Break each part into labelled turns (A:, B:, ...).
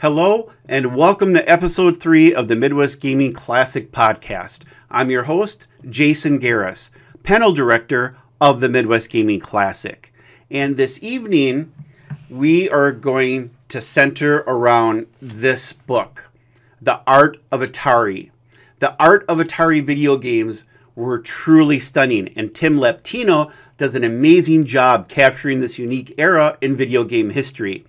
A: Hello, and welcome to episode 3 of the Midwest Gaming Classic Podcast. I'm your host, Jason Garris, panel director of the Midwest Gaming Classic. And this evening, we are going to center around this book, The Art of Atari. The Art of Atari video games were truly stunning, and Tim Lapetino does an amazing job capturing this unique era in video game history.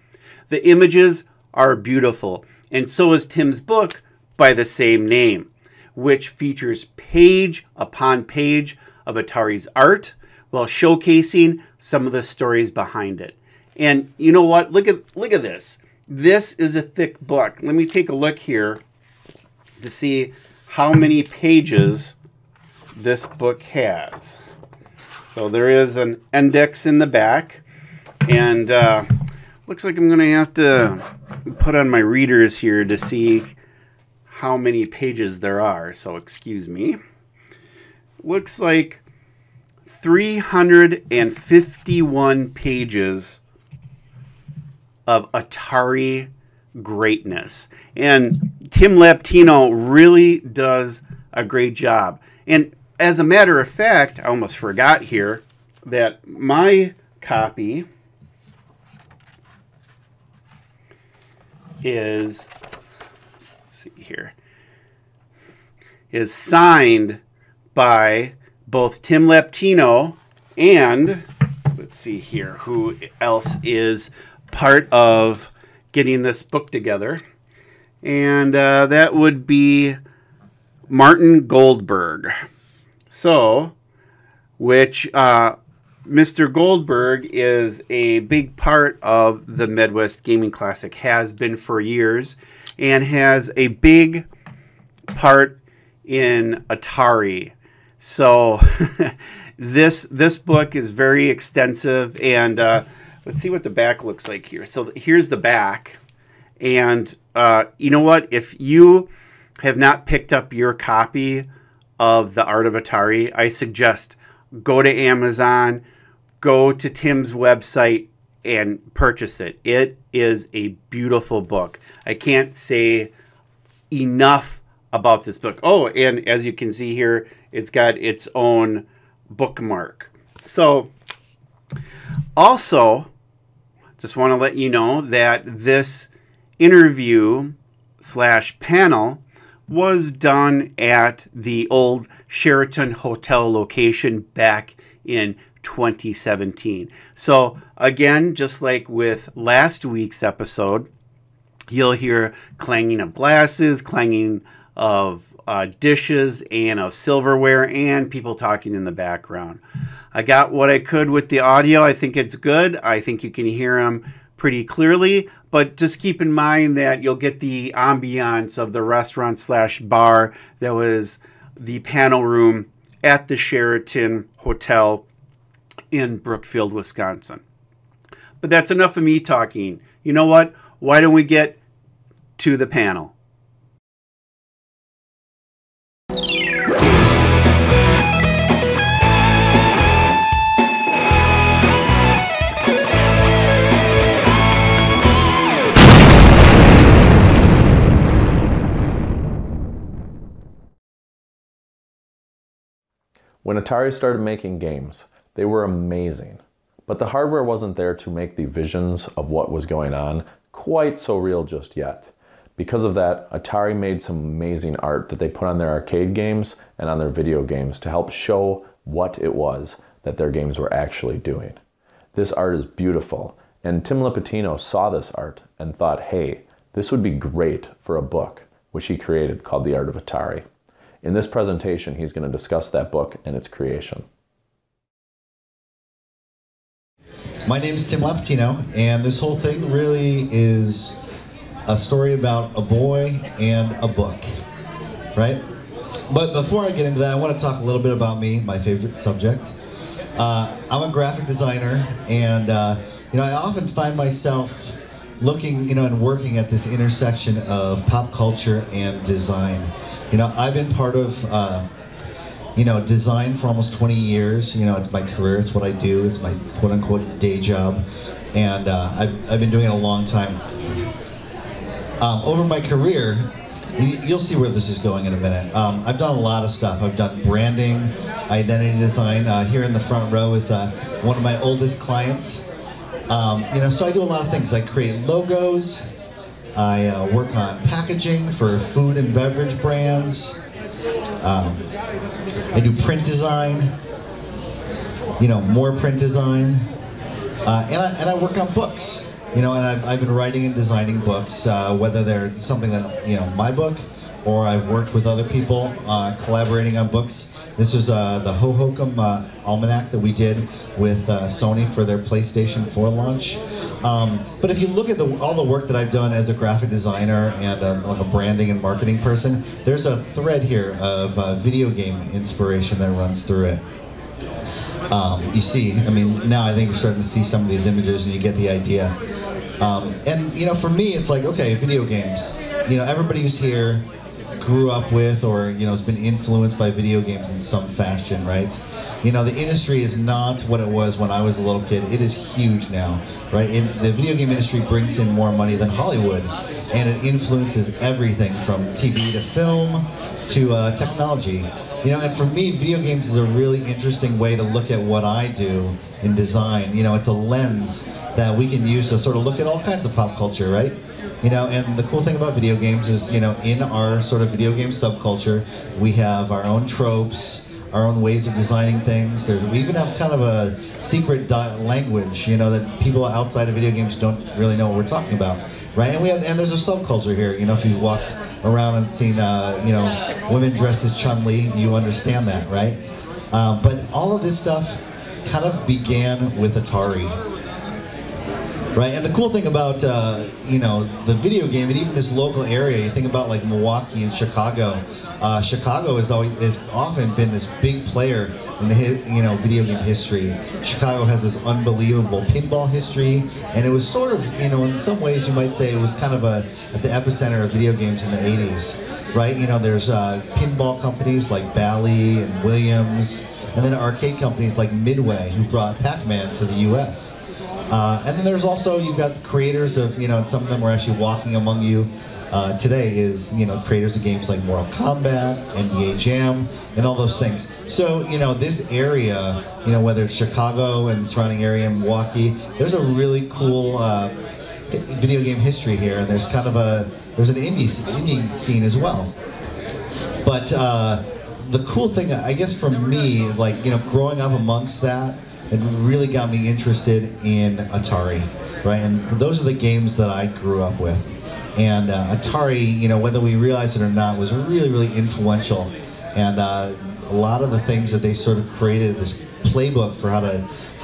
A: The images are beautiful, and so is Tim's book by the same name, which features page upon page of Atari's art while showcasing some of the stories behind it. And you know what? Look at this. This is a thick book. Let me take a look here to see how many pages this book has. So there is an index in the back, and looks like I'm going to have to put on my readers here to see how many pages there are. So excuse me. Looks like 351 pages of Atari greatness. And Tim Lapetino really does a great job. And as a matter of fact, I almost forgot here that my copy is, let's see here, is signed by both Tim Lapetino and, let's see here, who else is part of getting this book together. And that would be Martin Goldberg. So, which Mr. Goldberg is a big part of the Midwest Gaming Classic, has been for years, and has a big part in Atari. So this book is very extensive, and let's see what the back looks like here. So here's the back, and you know what? If you have not picked up your copy of The Art of Atari, I suggest go to Amazon, go to Tim's website, and purchase it. It is a beautiful book. I can't say enough about this book. Oh, and as you can see here, it's got its own bookmark. So, also, just want to let you know that this interview / panel was done at the old Sheraton Hotel location back in 2017. So again, just like with last week's episode, you'll hear clanging of glasses, clanging of dishes and of silverware, and people talking in the background. I got what I could with the audio. I think it's good. I think you can hear them pretty clearly, but just keep in mind that you'll get the ambiance of the restaurant / bar that was the panel room at the Sheraton Hotel in Brookfield, Wisconsin. But that's enough of me talking. You know what? Why don't we get to the panel?
B: When Atari started making games, they were amazing, but the hardware wasn't there to make the visions of what was going on quite so real just yet. Because of that, Atari made some amazing art that they put on their arcade games and on their video games to help show what it was that their games were actually doing. This art is beautiful, and Tim Lapetino saw this art and thought, hey, this would be great for a book, which he created called The Art of Atari. In this presentation, he's going to discuss that book and its creation.
C: My name is Tim Lapetino, and this whole thing really is a story about a boy and a book, right? But before I get into that, I want to talk a little bit about me, my favorite subject. I'm a graphic designer, and I often find myself looking, and working at this intersection of pop culture and design. I've been part of, design for almost 20 years. It's my career, it's what I do, it's my quote-unquote day job, and I've been doing it a long time. Over my career, you'll see where this is going in a minute. I've done a lot of stuff. I've done branding, identity design. Here in the front row is one of my oldest clients. So I do a lot of things. I create logos. I work on packaging for food and beverage brands. I do print design. More print design. And I work on books. And I've been writing and designing books, whether they're something that, my book, or I've worked with other people collaborating on books. This was the Hohokam Almanac that we did with Sony for their PlayStation 4 launch. But if you look at all the work that I've done as a graphic designer and like a branding and marketing person, there's a thread here of video game inspiration that runs through it. You see, now I think you're starting to see some of these images and you get the idea. And for me, it's like, okay, video games. Everybody who's here grew up with or, has been influenced by video games in some fashion, right? The industry is not what it was when I was a little kid. It is huge now, right? The video game industry brings in more money than Hollywood, and it influences everything from TV to film to technology. And for me, video games is a really interesting way to look at what I do in design. It's a lens that we can use to sort of look at all kinds of pop culture, right? And the cool thing about video games is, in our sort of video game subculture, we have our own tropes, our own ways of designing things. We even have kind of a secret language, that people outside of video games don't really know what we're talking about, right? And there's a subculture here. If you've walked around and seen, women dressed as Chun-Li, you understand that, right? But all of this stuff kind of began with Atari, right? And the cool thing about, the video game, and even this local area, you think about like Milwaukee and Chicago. Chicago has often been this big player in the video game history. Chicago has this unbelievable pinball history, and it was sort of, in some ways you might say it was kind of at the epicenter of video games in the 80s, right? There's pinball companies like Bally and Williams, and then arcade companies like Midway, who brought Pac-Man to the U.S. And then there's also, you've got creators of, and some of them are actually walking among you today, is, creators of games like Mortal Kombat, NBA Jam, and all those things. So, this area, whether it's Chicago and surrounding area, Milwaukee, there's a really cool video game history here, and there's kind of there's an indie scene as well. But the cool thing, I guess for me, like, growing up amongst that, it really got me interested in Atari, right? And those are the games that I grew up with. And Atari, whether we realized it or not, was really, really influential. And a lot of the things that they sort of created, this playbook for how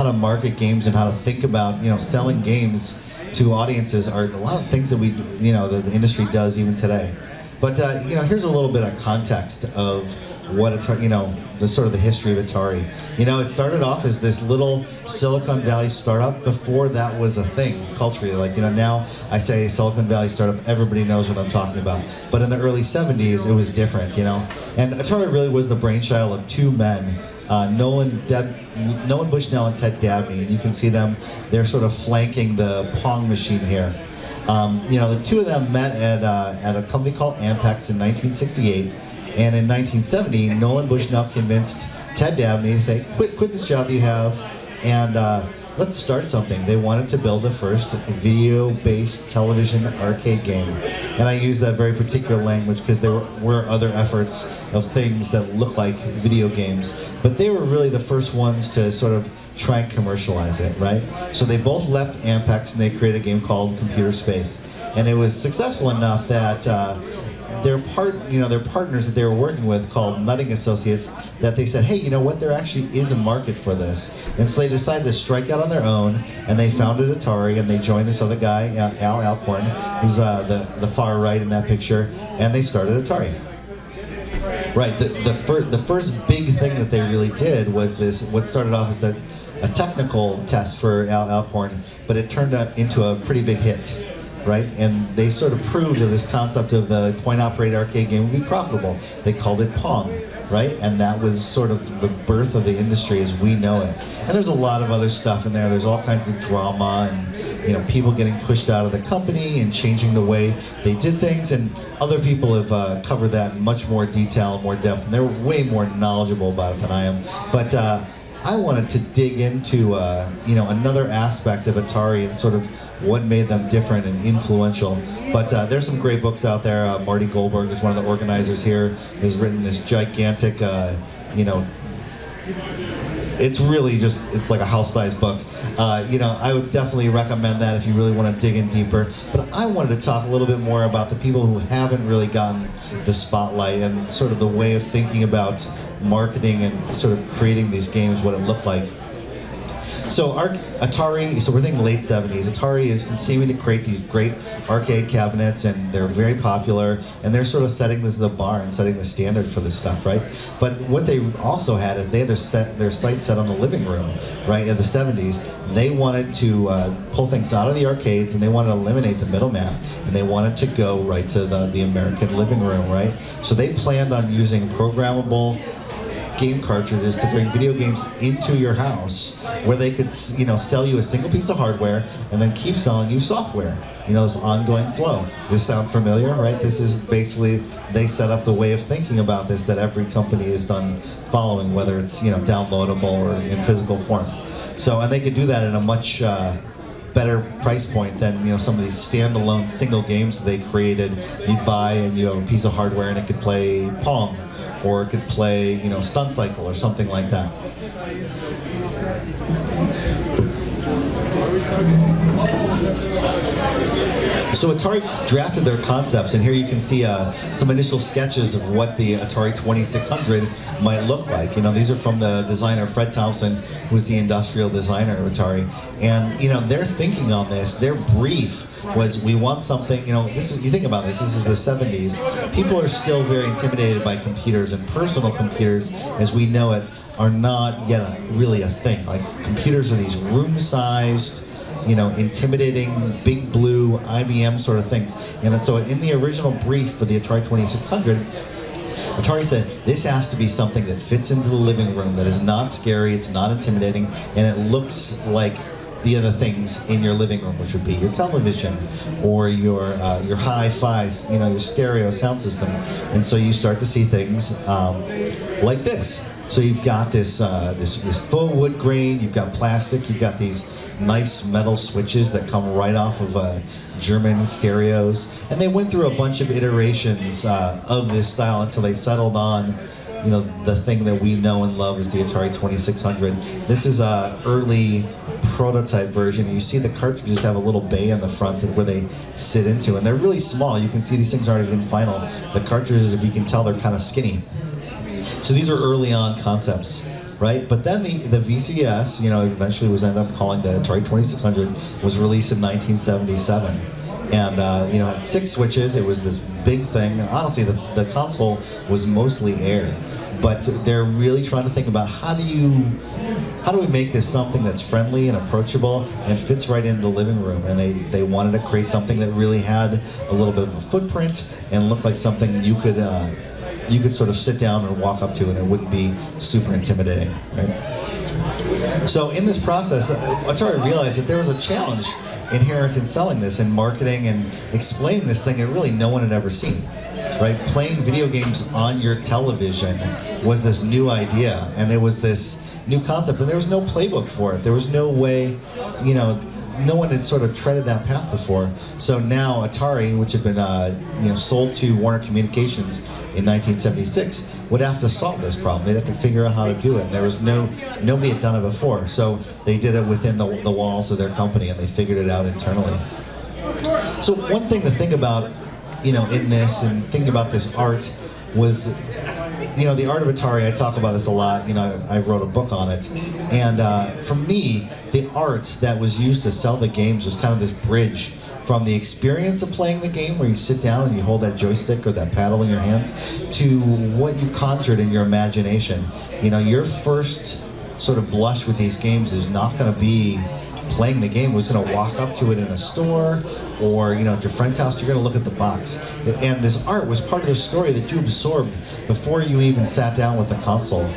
C: to market games and how to think about, selling games to audiences, are a lot of things that we, that the industry does even today. But here's a little bit of context of what Atari, the sort of the history of Atari. It started off as this little Silicon Valley startup before that was a thing culturally. Like, now I say Silicon Valley startup, everybody knows what I'm talking about. But in the early 70s, it was different, And Atari really was the brainchild of two men, Nolan Bushnell and Ted Dabney. And you can see them, they're sort of flanking the Pong machine here. The two of them met at a company called Ampex in 1968. And in 1970, Nolan Bushnell convinced Ted Dabney to say, quit this job you have, and let's start something. They wanted to build the first video-based television arcade game. And I use that very particular language because there were other efforts of things that look like video games. But they were really the first ones to sort of try and commercialize it, right? So they both left Ampex and they created a game called Computer Space. And it was successful enough that their partners that they were working with, called Nutting Associates, that they said, hey, you know what, there actually is a market for this. And so they decided to strike out on their own, and they founded Atari, and they joined this other guy, Al Alcorn, who's the far right in that picture, and they started Atari. Right, the first big thing that they really did was this, what started off as a technical test for Al Alcorn, but it turned out into a pretty big hit. right? And they sort of proved that this concept of the coin-operated arcade game would be profitable. They called it Pong, right? And that was sort of the birth of the industry as we know it. And there's a lot of other stuff in there. There's all kinds of drama and, you know, people getting pushed out of the company and changing the way they did things. And other people have covered that in much more detail and more depth, and they're way more knowledgeable about it than I am. But I wanted to dig into you know, another aspect of Atari and sort of what made them different and influential. But there's some great books out there. Marty Goldberg is one of the organizers here, has written this gigantic, you know, it's really just, it's like a house-sized book. You know, I would definitely recommend that if you really want to dig in deeper. But I wanted to talk a little bit more about the people who haven't really gotten the spotlight and sort of the way of thinking about marketing and sort of creating these games, what it looked like. So Atari, so we're thinking late 70s, Atari is continuing to create these great arcade cabinets, and they're very popular, and they're sort of setting the bar and setting the standard for this stuff, right? But what they also had is they had their sights set on the living room, right, in the 70s. They wanted to pull things out of the arcades, and they wanted to eliminate the middleman, and they wanted to go right to the American living room, right? So they planned on using programmable game cartridges to bring video games into your house, where they could, you know, sell you a single piece of hardware and then keep selling you software. You know, this ongoing flow. This sound familiar, right? This is basically, they set up the way of thinking about this that every company is done following, whether it's, you know, downloadable or in physical form. So, and they could do that at a much better price point than, you know, some of these standalone single games that they created. You'd buy and you have a piece of hardware and it could play Pong, or it could play, you know, Stunt Cycle or something like that. So Atari drafted their concepts, and here you can see some initial sketches of what the Atari 2600 might look like. You know, these are from the designer Fred Thompson, who was the industrial designer of Atari. And, you know, their thinking on this, their brief was, we want something, you know, this is, you think about this is the 70s. People are still very intimidated by computers, and personal computers, as we know it, are not yet really a thing. Like, computers are these room-sized, you know, intimidating, big blue, IBM sort of things. And so in the original brief for the Atari 2600, Atari said, this has to be something that fits into the living room, that is not scary, it's not intimidating, and it looks like the other things in your living room, which would be your television or your hi-fi, you know, your stereo sound system. And so you start to see things like this. So you've got this this faux wood grain, you've got plastic, you've got these nice metal switches that come right off of German stereos. And they went through a bunch of iterations of this style until they settled on, you know, the thing that we know and love as the Atari 2600. This is a early prototype version. You see the cartridges have a little bay in the front where they sit into, and they're really small. You can see these things aren't even final. The cartridges, if you can tell, they're kind of skinny. So these are early on concepts, right? But then the VCS, you know, eventually was ended up calling the Atari 2600, was released in 1977. And, you know, had 6 switches. It was this big thing. And honestly, the console was mostly air. But they're really trying to think about how do we make this something that's friendly and approachable and fits right into the living room. And they wanted to create something that really had a little bit of a footprint and looked like something you could sort of sit down and walk up to, and it wouldn't be super intimidating, right? So in this process, Atari realized that there was a challenge inherent in selling this and marketing and explaining this thing that really no one had ever seen, right? Playing video games on your television was this new idea, and it was this new concept, and there was no playbook for it. There was no way, you know, no one had sort of treaded that path before. So now Atari, which had been you know, sold to Warner Communications in 1976, would have to solve this problem. They'd have to figure out how to do it. And there was nobody had done it before. So they did it within the walls of their company, and they figured it out internally. So one thing to think about, you know, in this and thinking about this art was, you know, the Art of Atari. I talk about this a lot. You know, I wrote a book on it, and for me, the art that was used to sell the games was kind of this bridge from the experience of playing the game, where you sit down and you hold that joystick or that paddle in your hands, to what you conjured in your imagination. You know, your first sort of blush with these games is not going to be playing the game was going to walk up to it in a store or, you know, at your friend's house. You're going to look at the box. And this art was part of the story that you absorbed before you even sat down with the console.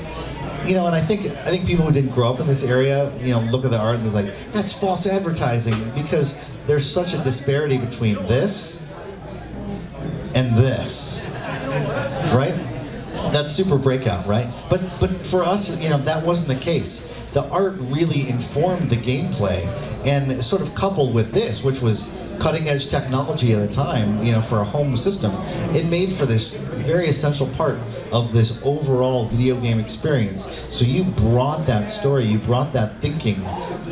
C: You know, and I think people who didn't grow up in this area, you know, look at the art and it's like, that's false advertising, because there's such a disparity between this and this, right? That's Super Breakout, right? But for us, you know, that wasn't the case. The art really informed the gameplay, and sort of coupled with this, which was cutting edge technology at the time, you know, for a home system, it made for this very essential part of this overall video game experience. So you brought that story, you brought that thinking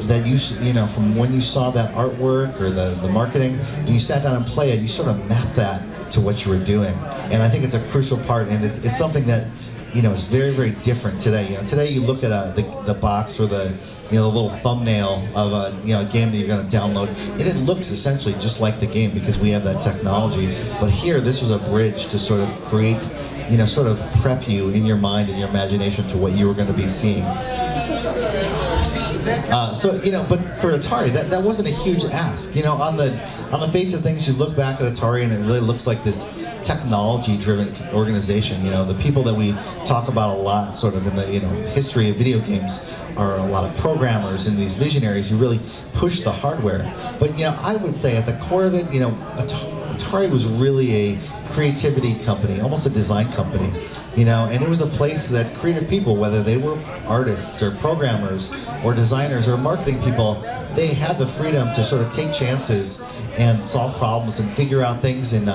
C: that you know, from when you saw that artwork or the marketing, and you sat down and played it, you sort of mapped that to what you were doing. And I think it's a crucial part, and it's something that, you know, is very, very different today. You know, today you look at the box or the, you know, the little thumbnail of a, you know, a game that you're going to download, and it looks essentially just like the game because we have that technology. But here, this was a bridge to sort of create, you know, sort of prep you in your mind and your imagination to what you were going to be seeing. So, you know, but for Atari, that wasn't a huge ask. You know, on the face of things, you look back at Atari and it really looks like this technology-driven organization. You know, the people that we talk about a lot, sort of in the, you know, history of video games, are a lot of programmers and these visionaries who really push the hardware. But, you know, I would say at the core of it, you know, Atari was really a creativity company, almost a design company. You know, and it was a place that creative people, whether they were artists or programmers or designers or marketing people, they had the freedom to sort of take chances and solve problems and figure out things in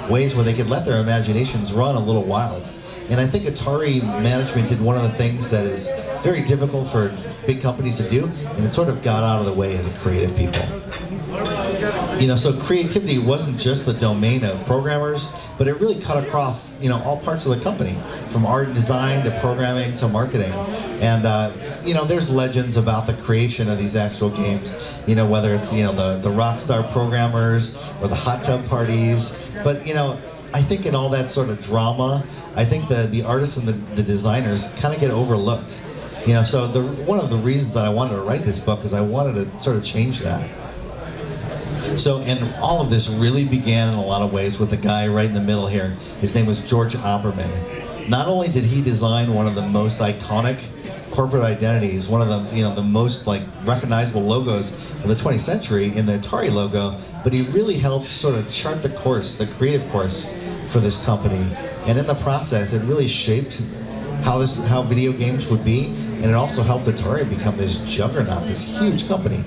C: ways where they could let their imaginations run a little wild. And I think Atari management did one of the things that is very difficult for big companies to do, and it sort of got out of the way of the creative people. You know, so creativity wasn't just the domain of programmers, but it really cut across, you know, all parts of the company, from art and design to programming to marketing. And you know, there's legends about the creation of these actual games. You know, whether it's, you know, the rock star programmers or the hot tub parties. But, you know, I think in all that sort of drama, I think the artists and the designers kind of get overlooked. You know, so one of the reasons that I wanted to write this book is I wanted to sort of change that. So, and all of this really began in a lot of ways with the guy right in the middle here. His name was George Opperman. Not only did he design one of the most iconic corporate identities, one of the, you know, the most like recognizable logos of the 20th century in the Atari logo, but he really helped sort of chart the course, the creative course for this company. And in the process, it really shaped how video games would be, and it also helped Atari become this juggernaut, this huge company.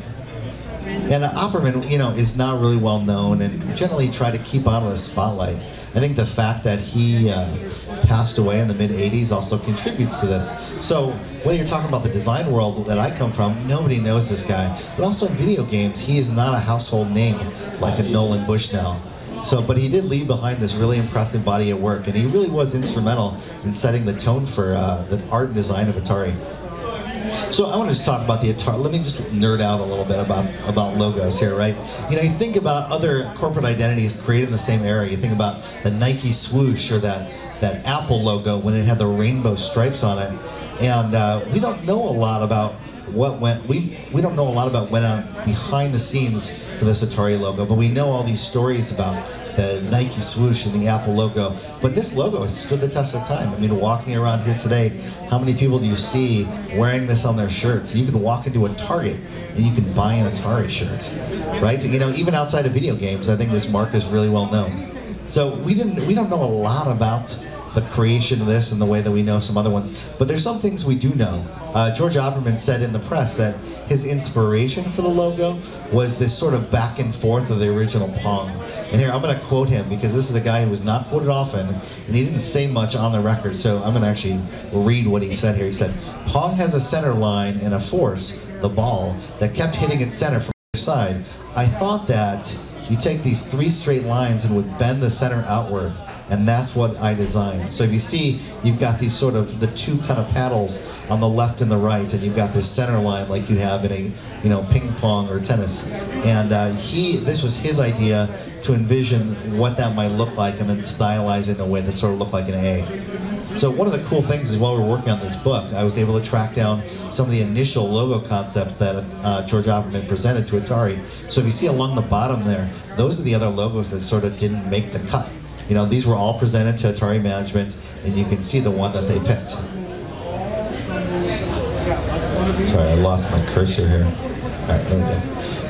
C: And Opperman, you know, is not really well known and generally tried to keep out of the spotlight. I think the fact that he passed away in the mid-'80s also contributes to this. So whether you're talking about the design world that I come from, nobody knows this guy. But also in video games, he is not a household name like a Nolan Bushnell. So, but he did leave behind this really impressive body of work, and he really was instrumental in setting the tone for the art and design of Atari. So I want to just talk about the Atari. Let me just nerd out a little bit about logos here, right? You know, you think about other corporate identities created in the same era. You think about the Nike swoosh or that Apple logo when it had the rainbow stripes on it. And we don't know a lot about what went. We don't know a lot about what went on behind the scenes for this Atari logo, but we know all these stories about the Nike swoosh and the Apple logo. But this logo has stood the test of time. I mean, walking around here today, how many people do you see wearing this on their shirts? You can walk into a Target and you can buy an Atari shirt, right? You know, even outside of video games, I think this mark is really well known. So we don't know a lot about the creation of this and the way that we know some other ones, but there's some things we do know. George Opperman said in the press that his inspiration for the logo was this sort of back and forth of the original Pong. And here, I'm going to quote him because this is a guy who was not quoted often, and he didn't say much on the record, so I'm going to actually read what he said here. He said, "Pong has a center line and a force, the ball, that kept hitting its center from the side. I thought that you take these 3 straight lines and would bend the center outward, and that's what I designed." So if you see, you've got these sort of the 2 kind of paddles on the left and the right, and you've got this center line like you have in a, you know, ping pong or tennis. And this was his idea to envision what that might look like and then stylize it in a way that sort of looked like an A. So one of the cool things is while we were working on this book, I was able to track down some of the initial logo concepts that George Opperman presented to Atari. So if you see along the bottom there, those are the other logos that sort of didn't make the cut. You know, these were all presented to Atari management, and you can see the one that they picked. Sorry, I lost my cursor here. All right, there we go.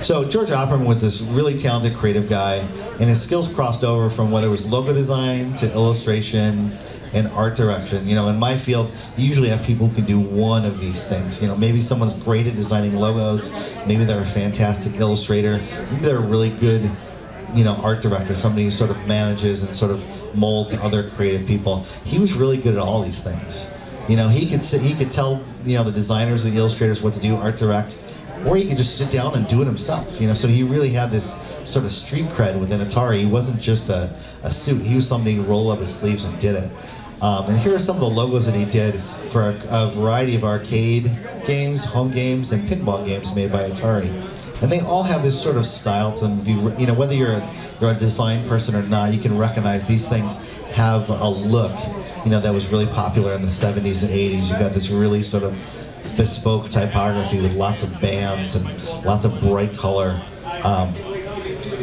C: So George Opperman was this really talented creative guy, and his skills crossed over from whether it was logo design to illustration and art direction. You know, in my field, you usually have people who can do one of these things. You know, maybe someone's great at designing logos, maybe they're a fantastic illustrator, maybe they're a really good, you know, art director, somebody who sort of manages and sort of molds other creative people. He was really good at all these things. You know, he could tell, you know, the designers, the illustrators what to do, art direct, or he could just sit down and do it himself. You know, so he really had this sort of street cred within Atari. He wasn't just a suit. He was somebody who rolled up his sleeves and did it. And here are some of the logos that he did for a variety of arcade games, home games, and pinball games made by Atari. And they all have this sort of style to them. You know, whether you're a design person or not, you can recognize these things have a look, you know, that was really popular in the 70s and 80s. You got this really sort of bespoke typography with lots of bands and lots of bright color.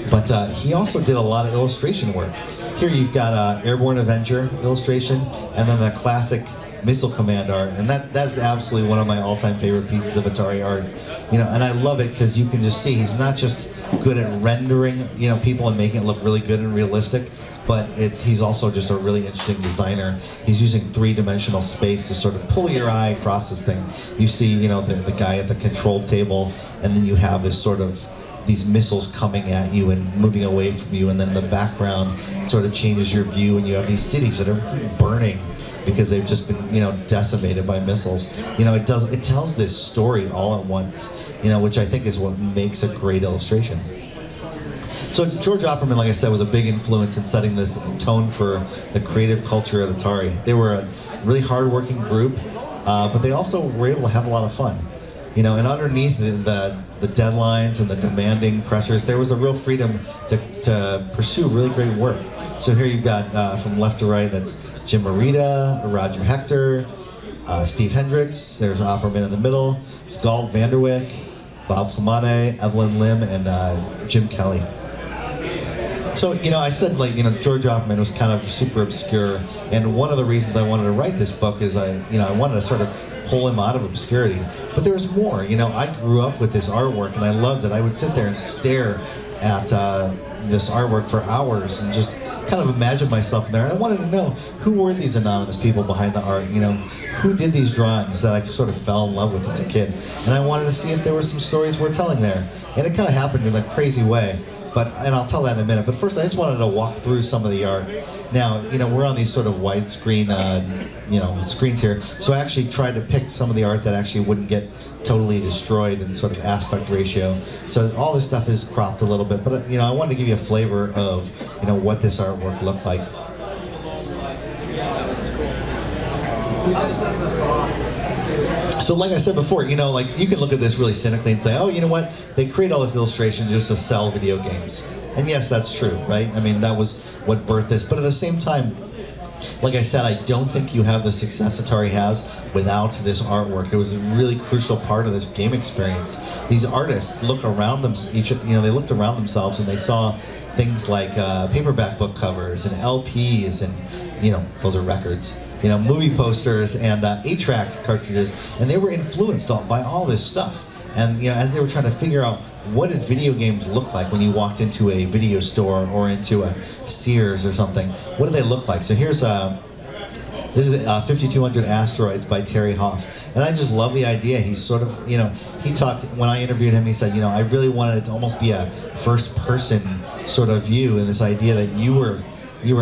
C: But he also did a lot of illustration work. Here you've got Airborne Avenger illustration, and then the classic Missile Command art, and that's absolutely one of my all-time favorite pieces of Atari art. You know, and I love it because you can just see he's not just good at rendering, you know, people and making it look really good and realistic, but he's also just a really interesting designer. He's using three-dimensional space to sort of pull your eye across this thing. You see, you know, the guy at the control table, and then you have this sort of these missiles coming at you and moving away from you, and then the background sort of changes your view, and you have these cities that are burning because they've just been, you know, decimated by missiles. You know, it tells this story all at once, you know, which I think is what makes a great illustration. So George Opperman, like I said, was a big influence in setting this tone for the creative culture at Atari. They were a really hard-working group, but they also were able to have a lot of fun. You know, and underneath the deadlines and the demanding pressures, there was a real freedom to pursue really great work. So here you've got, from left to right, that's Jim Morita, Roger Hector, Steve Hendricks, there's Opperman in the middle, Skald Vanderwyck, Bob Flamane, Evelyn Lim, and Jim Kelly. So, you know, I said, like, you know, George Opperman was kind of super obscure, and one of the reasons I wanted to write this book is I wanted to sort of pull him out of obscurity. But there was more. You know, I grew up with this artwork, and I loved it. I would sit there and stare at this artwork for hours and just kind of imagine myself in there. And I wanted to know, who were these anonymous people behind the art? You know, who did these drawings that I sort of fell in love with as a kid? And I wanted to see if there were some stories worth telling there. And it kind of happened in a crazy way. And I'll tell that in a minute. But first, I just wanted to walk through some of the art. Now, you know, we're on these sort of widescreen, you know, screens here. So I actually tried to pick some of the art that actually wouldn't get totally destroyed in sort of aspect ratio. So all this stuff is cropped a little bit. But, you know, I wanted to give you a flavor of, you know, what this artwork looked like. So like I said before, you know, like, you can look at this really cynically and say, oh, you know what, they create all this illustration just to sell video games. And yes, that's true, right? I mean, that was what birthed this. But at the same time, like I said, I don't think you have the success Atari has without this artwork. It was a really crucial part of this game experience. These artists look around them, they looked around themselves and they saw things like paperback book covers and LPs and, you know, those are records. You know, movie posters and 8-track cartridges, and they were influenced by all this stuff. And, you know, as they were trying to figure out what did video games look like when you walked into a video store or into a Sears or something, what did they look like? So here's this is 5200 Asteroids by Terry Hoff. And I just love the idea. He's sort of, you know, he talked, when I interviewed him, he said, you know, I really wanted it to almost be a first-person sort of view, and this idea that you were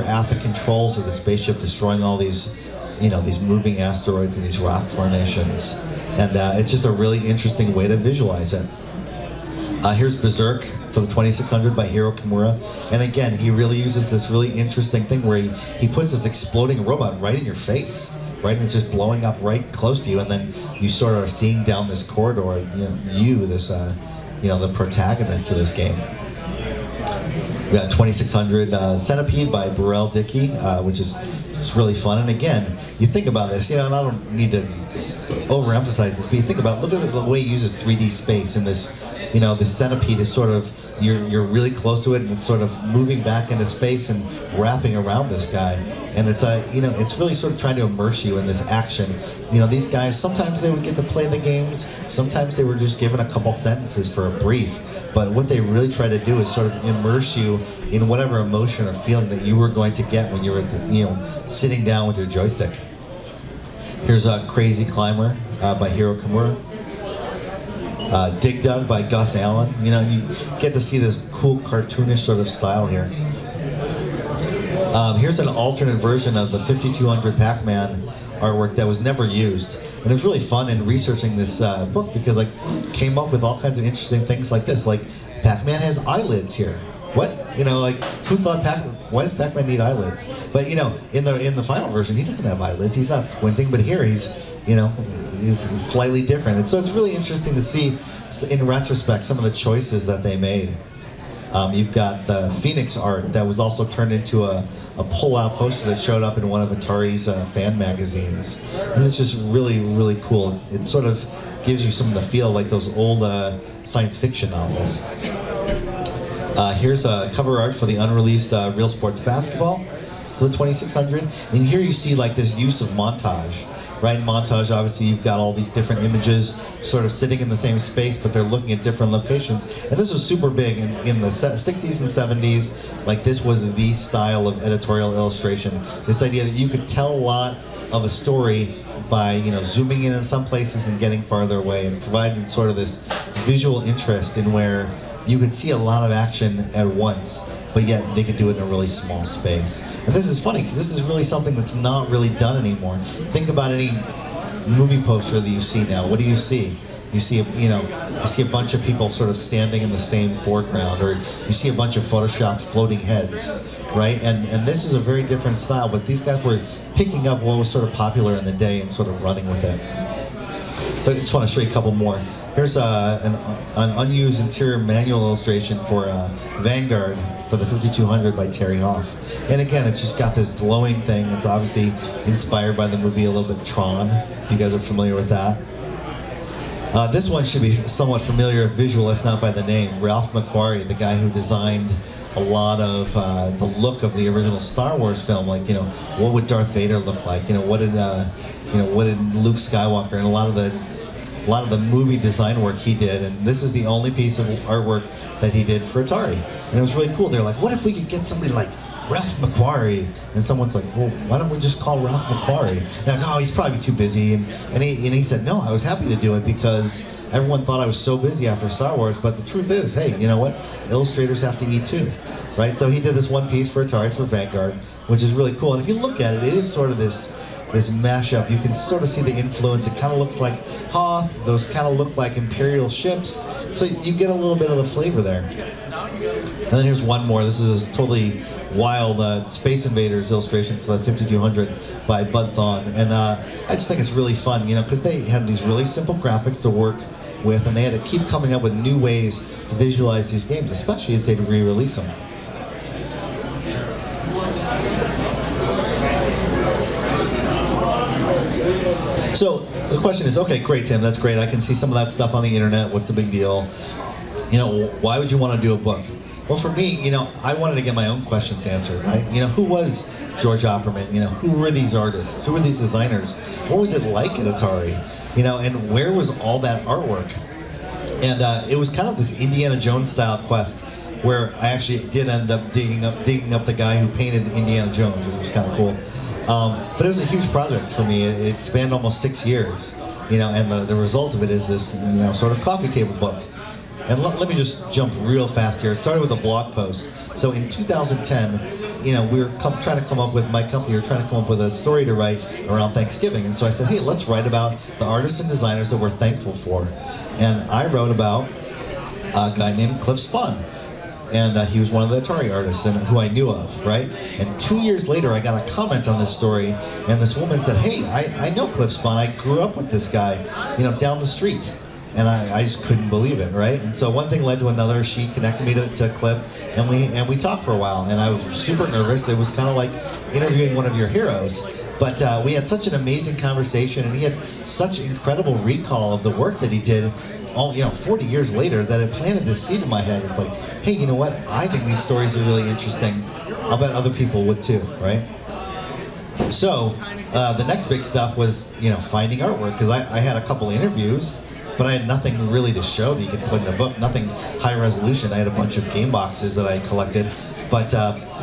C: at the controls of the spaceship destroying all these, you know, these moving asteroids and these rock formations. And it's just a really interesting way to visualize it. Here's Berserk for the 2600 by Hiro Kimura. And again, he really uses this really interesting thing where he puts this exploding robot right in your face, right? And it's just blowing up right close to you, and then you sort of are seeing down this corridor, you know, this, you know, the protagonist of this game. We got 2600 Centipede by Burrell Dickey, which is It's really fun. And again, you think about this, and I don't need to overemphasize this, but you think about, look at the way he uses 3D space in this, this centipede is sort of, you're really close to it, and it's sort of moving back into space and wrapping around this guy. And it's it's really sort of trying to immerse you in this action. These guys, sometimes they would get to play the games, sometimes they were just given a couple sentences for a brief, but what they really try to do is sort of immerse you in whatever emotion or feeling that you were going to get when you were, sitting down with your joystick. Here's a Crazy Climber by Hiro Kimura. Dig Dug by Gus Allen. You get to see this cool cartoonish sort of style here. Here's an alternate version of the 5200 Pac-Man artwork that was never used. And it was really fun in researching this book because I came up with all kinds of interesting things like this. Like, Pac-Man has eyelids here. What? Who thought why does Pac-Man need eyelids? But in the final version, he doesn't have eyelids. He's not squinting, but here he's slightly different. And so it's really interesting to see, in retrospect, some of the choices that they made. You've got the Phoenix art that was also turned into a pull-out poster that showed up in one of Atari's fan magazines. And it's just really, really cool. It sort of gives you some of the feel like those old science fiction novels. Here's a cover art for the unreleased Real Sports Basketball for the 2600. And here you see like this use of montage. Right, in montage, obviously, you've got all these different images sort of sitting in the same space, but they're looking at different locations. And this was super big in the 60s and 70s. Like, this was the style of editorial illustration. This idea that you could tell a lot of a story by, zooming in some places and getting farther away, and providing sort of this visual interest in where you could see a lot of action at once, but yet they could do it in a really small space. And this is funny, because this is really something that's not really done anymore. Think about any movie poster that you see now. What do you see? You see, you see a bunch of people sort of standing in the same foreground, or you see a bunch of photoshopped floating heads, right? And this is a very different style, but these guys were picking up what was sort of popular in the day and sort of running with it. So I just want to show you a couple more. Here's an unused interior manual illustration for Vanguard for the 5200 by Terry Hoff. And again, it's just got this glowing thing. It's obviously inspired by the movie a little bit, Tron. You guys are familiar with that. This one should be somewhat familiar visual, if not by the name. Ralph McQuarrie, the guy who designed a lot of the look of the original Star Wars film. Like, what would Darth Vader look like? What did Luke Skywalker, and a lot of the movie design work he did. And this is the only piece of artwork that he did for Atari. And it was really cool. They're like, what if we could get somebody like Ralph McQuarrie? And someone's like, well, why don't we just call Ralph McQuarrie? They're like, oh, he's probably too busy. And he said, no, I was happy to do it because everyone thought I was so busy after Star Wars. But the truth is, hey, you know what? Illustrators have to eat too, right? So he did this one piece for Atari for Vanguard, which is really cool. And if you look at it, it is sort of this mashup. You can sort of see the influence. It kind of looks like Hoth. Those kind of look like Imperial ships. So you get a little bit of the flavor there. And then here's one more. This is a totally wild Space Invaders illustration for the 5200 by Bud Thon. And I just think it's really fun, because they had these really simple graphics to work with, and they had to keep coming up with new ways to visualize these games, especially as they'd re-release them. So the question is, okay, great, Tim, that's great. I can see some of that stuff on the internet. What's the big deal? Why would you want to do a book? Well, for me, I wanted to get my own questions answered, right? Who was George Opperman? Who were these artists? Who were these designers? What was it like at Atari? And where was all that artwork? And it was kind of this Indiana Jones style quest, where I actually did end up digging up the guy who painted Indiana Jones, which was kind of cool. But it was a huge project for me. It spanned almost 6 years, and the result of it is this, sort of coffee table book. And let me just jump real fast here. It started with a blog post. So in 2010, we were trying to come up with, my company, we were trying to come up with a story to write around Thanksgiving. And so I said, hey, let's write about the artists and designers that we're thankful for. And I wrote about a guy named Cliff Spun. And he was one of the Atari artists who I knew of, right? And 2 years later, I got a comment on this story, and this woman said, hey, I know Cliff Spun. I grew up with this guy, down the street. And I just couldn't believe it, right? And so one thing led to another. She connected me to Cliff, and we talked for a while. And I was super nervous. It was kind of like interviewing one of your heroes. But we had such an amazing conversation, and he had such incredible recall of the work that he did, 40 years later, that it planted this seed in my head. It's like, hey, you know what? I think these stories are really interesting. I'll bet other people would too, right? So the next big stuff was, finding artwork, because I had a couple interviews, but I had nothing really to show that you could put in a book, nothing high resolution. I had a bunch of game boxes that I collected. But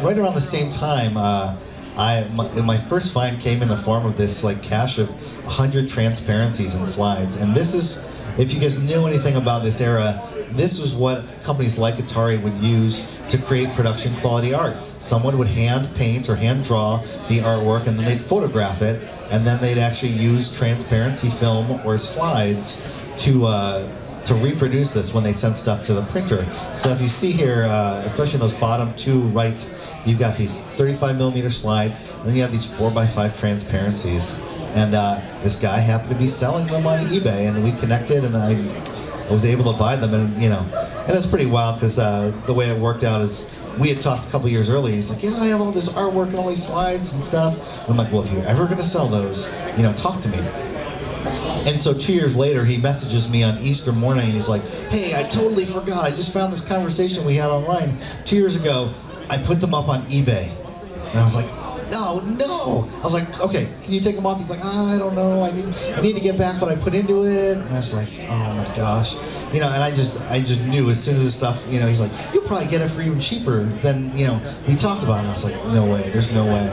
C: right around the same time, my first find came in the form of this cache of 100 transparencies and slides. And this is, if you guys know anything about this era, this was what companies like Atari would use to create production quality art. Someone would hand paint or hand draw the artwork, and then they'd photograph it, and then they'd actually use transparency film or slides to reproduce this when they sent stuff to the printer. So if you see here, especially in those bottom two right, you've got these 35mm slides, and then you have these 4x5 transparencies. And this guy happened to be selling them on eBay, and we connected, and I was able to buy them, and and it's pretty wild, because the way it worked out is we had talked a couple years earlier. He's like, yeah, I have all this artwork and all these slides and stuff. And I'm like, well, if you're ever going to sell those, talk to me. And so 2 years later, he messages me on Easter morning, and he's like, hey, I totally forgot. I just found this conversation we had online 2 years ago. I put them up on eBay. And I was like, no. I was like, okay, can you take them off? He's like, I don't know. I need to get back what I put into it. And I was like, oh my gosh. And I just knew as soon as this stuff, he's like, you'll probably get it for even cheaper than, we talked about it. And I was like, no way, there's no way.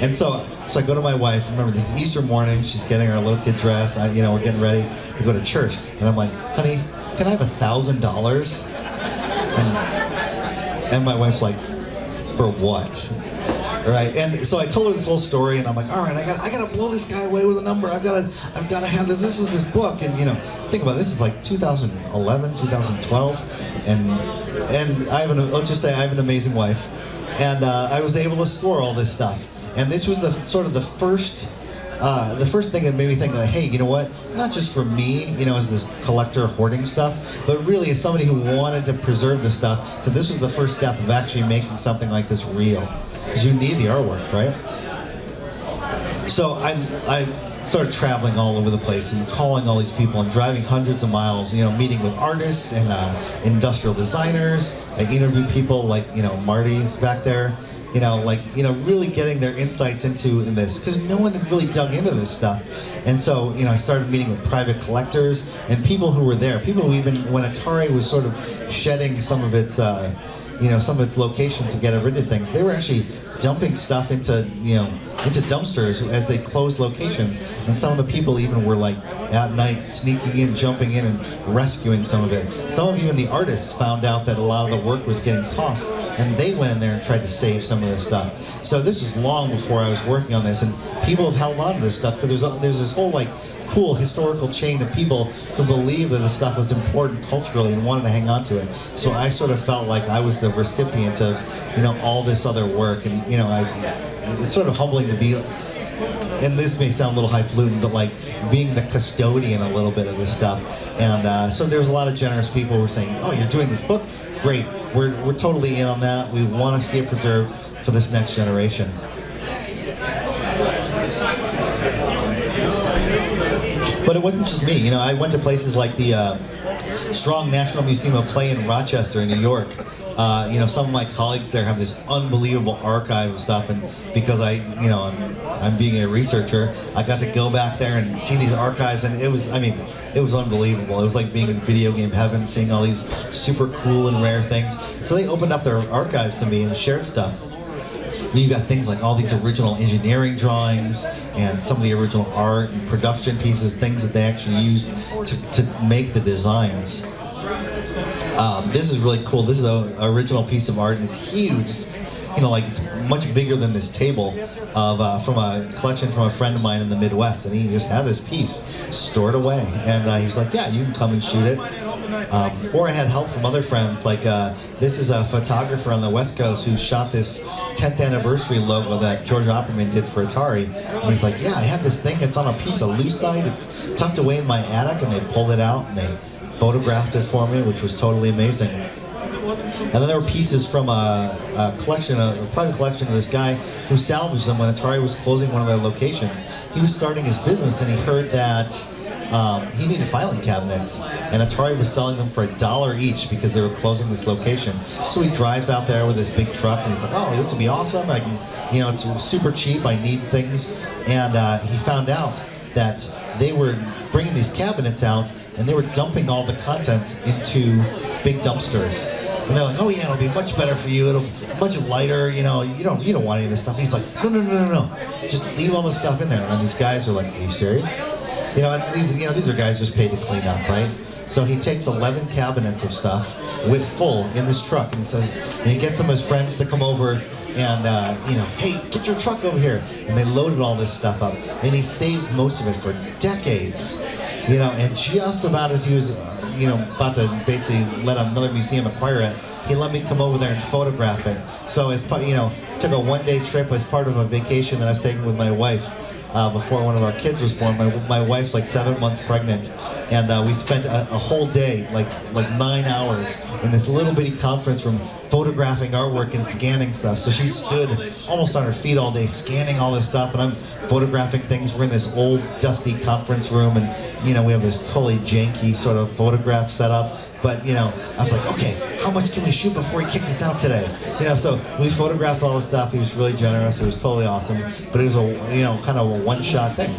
C: And so I go to my wife. Remember, this is Easter morning. She's getting her little kid dressed. We're getting ready to go to church. And I'm like, honey, can I have $1,000? And my wife's like, for what? Right, and so I told her this whole story, and I'm like, all right, I gotta blow this guy away with a number. I've gotta have this. This is this book, and think about it, this is like 2011, 2012, and let's just say I have an amazing wife, and I was able to store all this stuff, and this was the first thing that made me think that, hey, you know what? Not just for me, as this collector hoarding stuff, but really as somebody who wanted to preserve this stuff. So this was the first step of actually making something like this real, because you need the artwork, right? So I started traveling all over the place and calling all these people and driving hundreds of miles, meeting with artists and industrial designers. I interviewed people like, Marty's back there. Really getting their insights into this, because no one had really dug into this stuff. And so, I started meeting with private collectors and people who were there, people who even, when Atari was sort of shedding some of its, some of its locations to get rid of things, they were actually dumping stuff into dumpsters as they closed locations. And some of the people even were at night sneaking in, jumping in, and rescuing some of it. Some of even the artists found out that a lot of the work was getting tossed, and they went in there and tried to save some of this stuff. So this was long before I was working on this, and people have held on to this stuff, because there's this whole cool historical chain of people who believe that this stuff was important culturally and wanted to hang on to it. So I sort of felt like I was the recipient of all this other work, and it's sort of humbling to be, and this may sound a little highfalutin, but being the custodian a little bit of this stuff. And so there's a lot of generous people who were saying, oh, you're doing this book? Great, we're totally in on that. We want to see it preserved for this next generation. But it wasn't just me. I went to places like the Strong National Museum of Play in Rochester, in New York. Some of my colleagues there have this unbelievable archive of stuff, and because I'm being a researcher, I got to go back there and see these archives, and it was unbelievable. It was like being in video game heaven, seeing all these super cool and rare things. So they opened up their archives to me and shared stuff. You got things like all these original engineering drawings and some of the original art and production pieces, things that they actually used to make the designs. This is really cool. This is an original piece of art, and it's huge. It's much bigger than this table from a collection from a friend of mine in the Midwest, and he just had this piece stored away. And he's like, yeah, you can come and shoot it. Or I had help from other friends, like this is a photographer on the West Coast who shot this 10th anniversary logo that George Opperman did for Atari. And he's like, yeah, I have this thing, it's on a piece of lucite, it's tucked away in my attic, and they pulled it out and they photographed it for me, which was totally amazing. And then there were pieces from a collection, a private collection of this guy who salvaged them when Atari was closing one of their locations. He was starting his business and he heard that he needed filing cabinets, and Atari was selling them for $1 each because they were closing this location. So he drives out there with this big truck, and he's like, "Oh, this will be awesome! I can, you know, it's super cheap. I need things." And he found out that they were bringing these cabinets out, and they were dumping all the contents into big dumpsters. And they're like, "Oh yeah, it'll be much better for you. It'll be much lighter. You know, you don't want any of this stuff." And he's like, "No. Just leave all the stuff in there." And these guys are like, "Are you serious?" You know, and these are guys just paid to clean up, right? So he takes 11 cabinets of stuff full in this truck, and he says, and he gets some of his friends to come over and, you know, "Hey, get your truck over here." And they loaded all this stuff up, and he saved most of it for decades. You know, and just about as he was, you know, about to basically let another museum acquire it, he let me come over there and photograph it. So as part, you know, took a one-day trip as part of a vacation that I was taking with my wife. Before one of our kids was born. My wife's like 7 months pregnant, and we spent a whole day, like 9 hours, in this little bitty conference room photographing artwork and scanning stuff. So she stood almost on her feet all day scanning all this stuff, and I'm photographing things. We're in this old dusty conference room, and you know, we have this totally janky sort of photograph setup. But you know, I was like, okay, how much can we shoot before he kicks us out today? You know, so we photographed all the stuff. He was really generous. It was totally awesome. But it was a, you know, kind of a one-shot thing.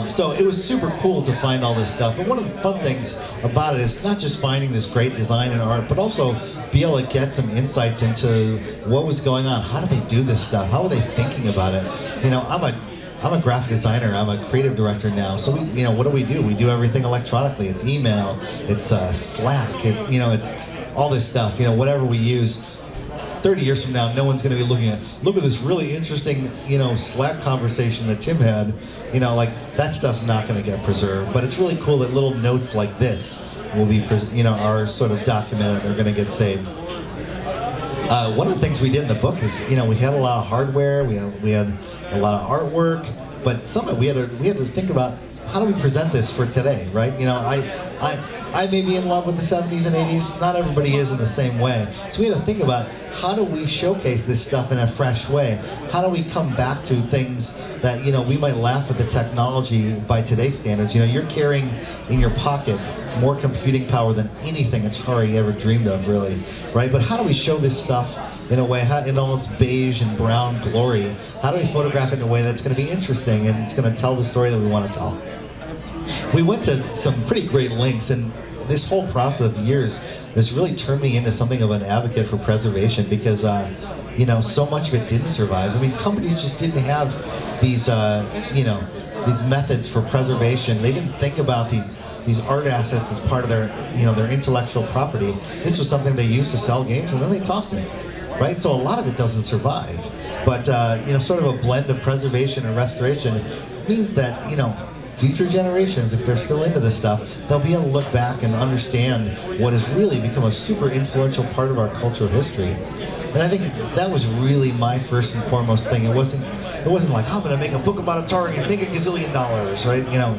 C: So it was super cool to find all this stuff. But one of the fun things about it is not just finding this great design and art, but also be able to get some insights into what was going on. How did they do this stuff? How were they thinking about it? You know, I'm a graphic designer. I'm a creative director now. So we, you know, what do? We do everything electronically. It's email. It's Slack. You know, it's all this stuff. You know, whatever we use. 30 years from now, no one's going to be looking at, look at this really interesting, you know, Slack conversation that Tim had. You know, like that stuff's not going to get preserved. But it's really cool that little notes like this will be, you know, are sort of documented. They're going to get saved. One of the things we did in the book is, you know, we had a lot of hardware, we had a lot of artwork, but some of it we had to think about how do we present this for today, right? You know, I may be in love with the 70s and 80s. Not everybody is in the same way. So we had to think about how do we showcase this stuff in a fresh way? How do we come back to things that, you know, we might laugh at the technology by today's standards. You know, you're carrying in your pocket more computing power than anything Atari ever dreamed of, really, right? But how do we show this stuff in a way, in all its beige and brown glory? How do we photograph it in a way that's going to be interesting and it's going to tell the story that we want to tell? We went to some pretty great lengths, and this whole process of years has really turned me into something of an advocate for preservation because, you know, so much of it didn't survive. I mean, companies just didn't have these, you know, these methods for preservation. They didn't think about these art assets as part of their, you know, their intellectual property. This was something they used to sell games, and then they tossed it, right? So a lot of it doesn't survive. But, you know, sort of a blend of preservation and restoration means that, you know, future generations, if they're still into this stuff, they'll be able to look back and understand what has really become a super influential part of our cultural history. And I think that was really my first and foremost thing. It wasn't like, I'm going to make a book about Atari and make $1 gazillion, right? You know,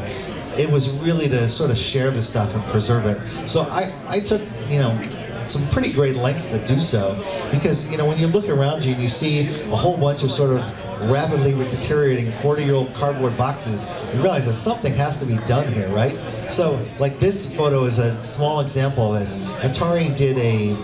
C: it was really to sort of share the stuff and preserve it. So I took, you know, some pretty great lengths to do so, because, you know, when you look around you and you see a whole bunch of sort of rapidly deteriorating 40-year-old cardboard boxes, you realize that something has to be done here, right? So, like, this photo is a small example of this. Atari did a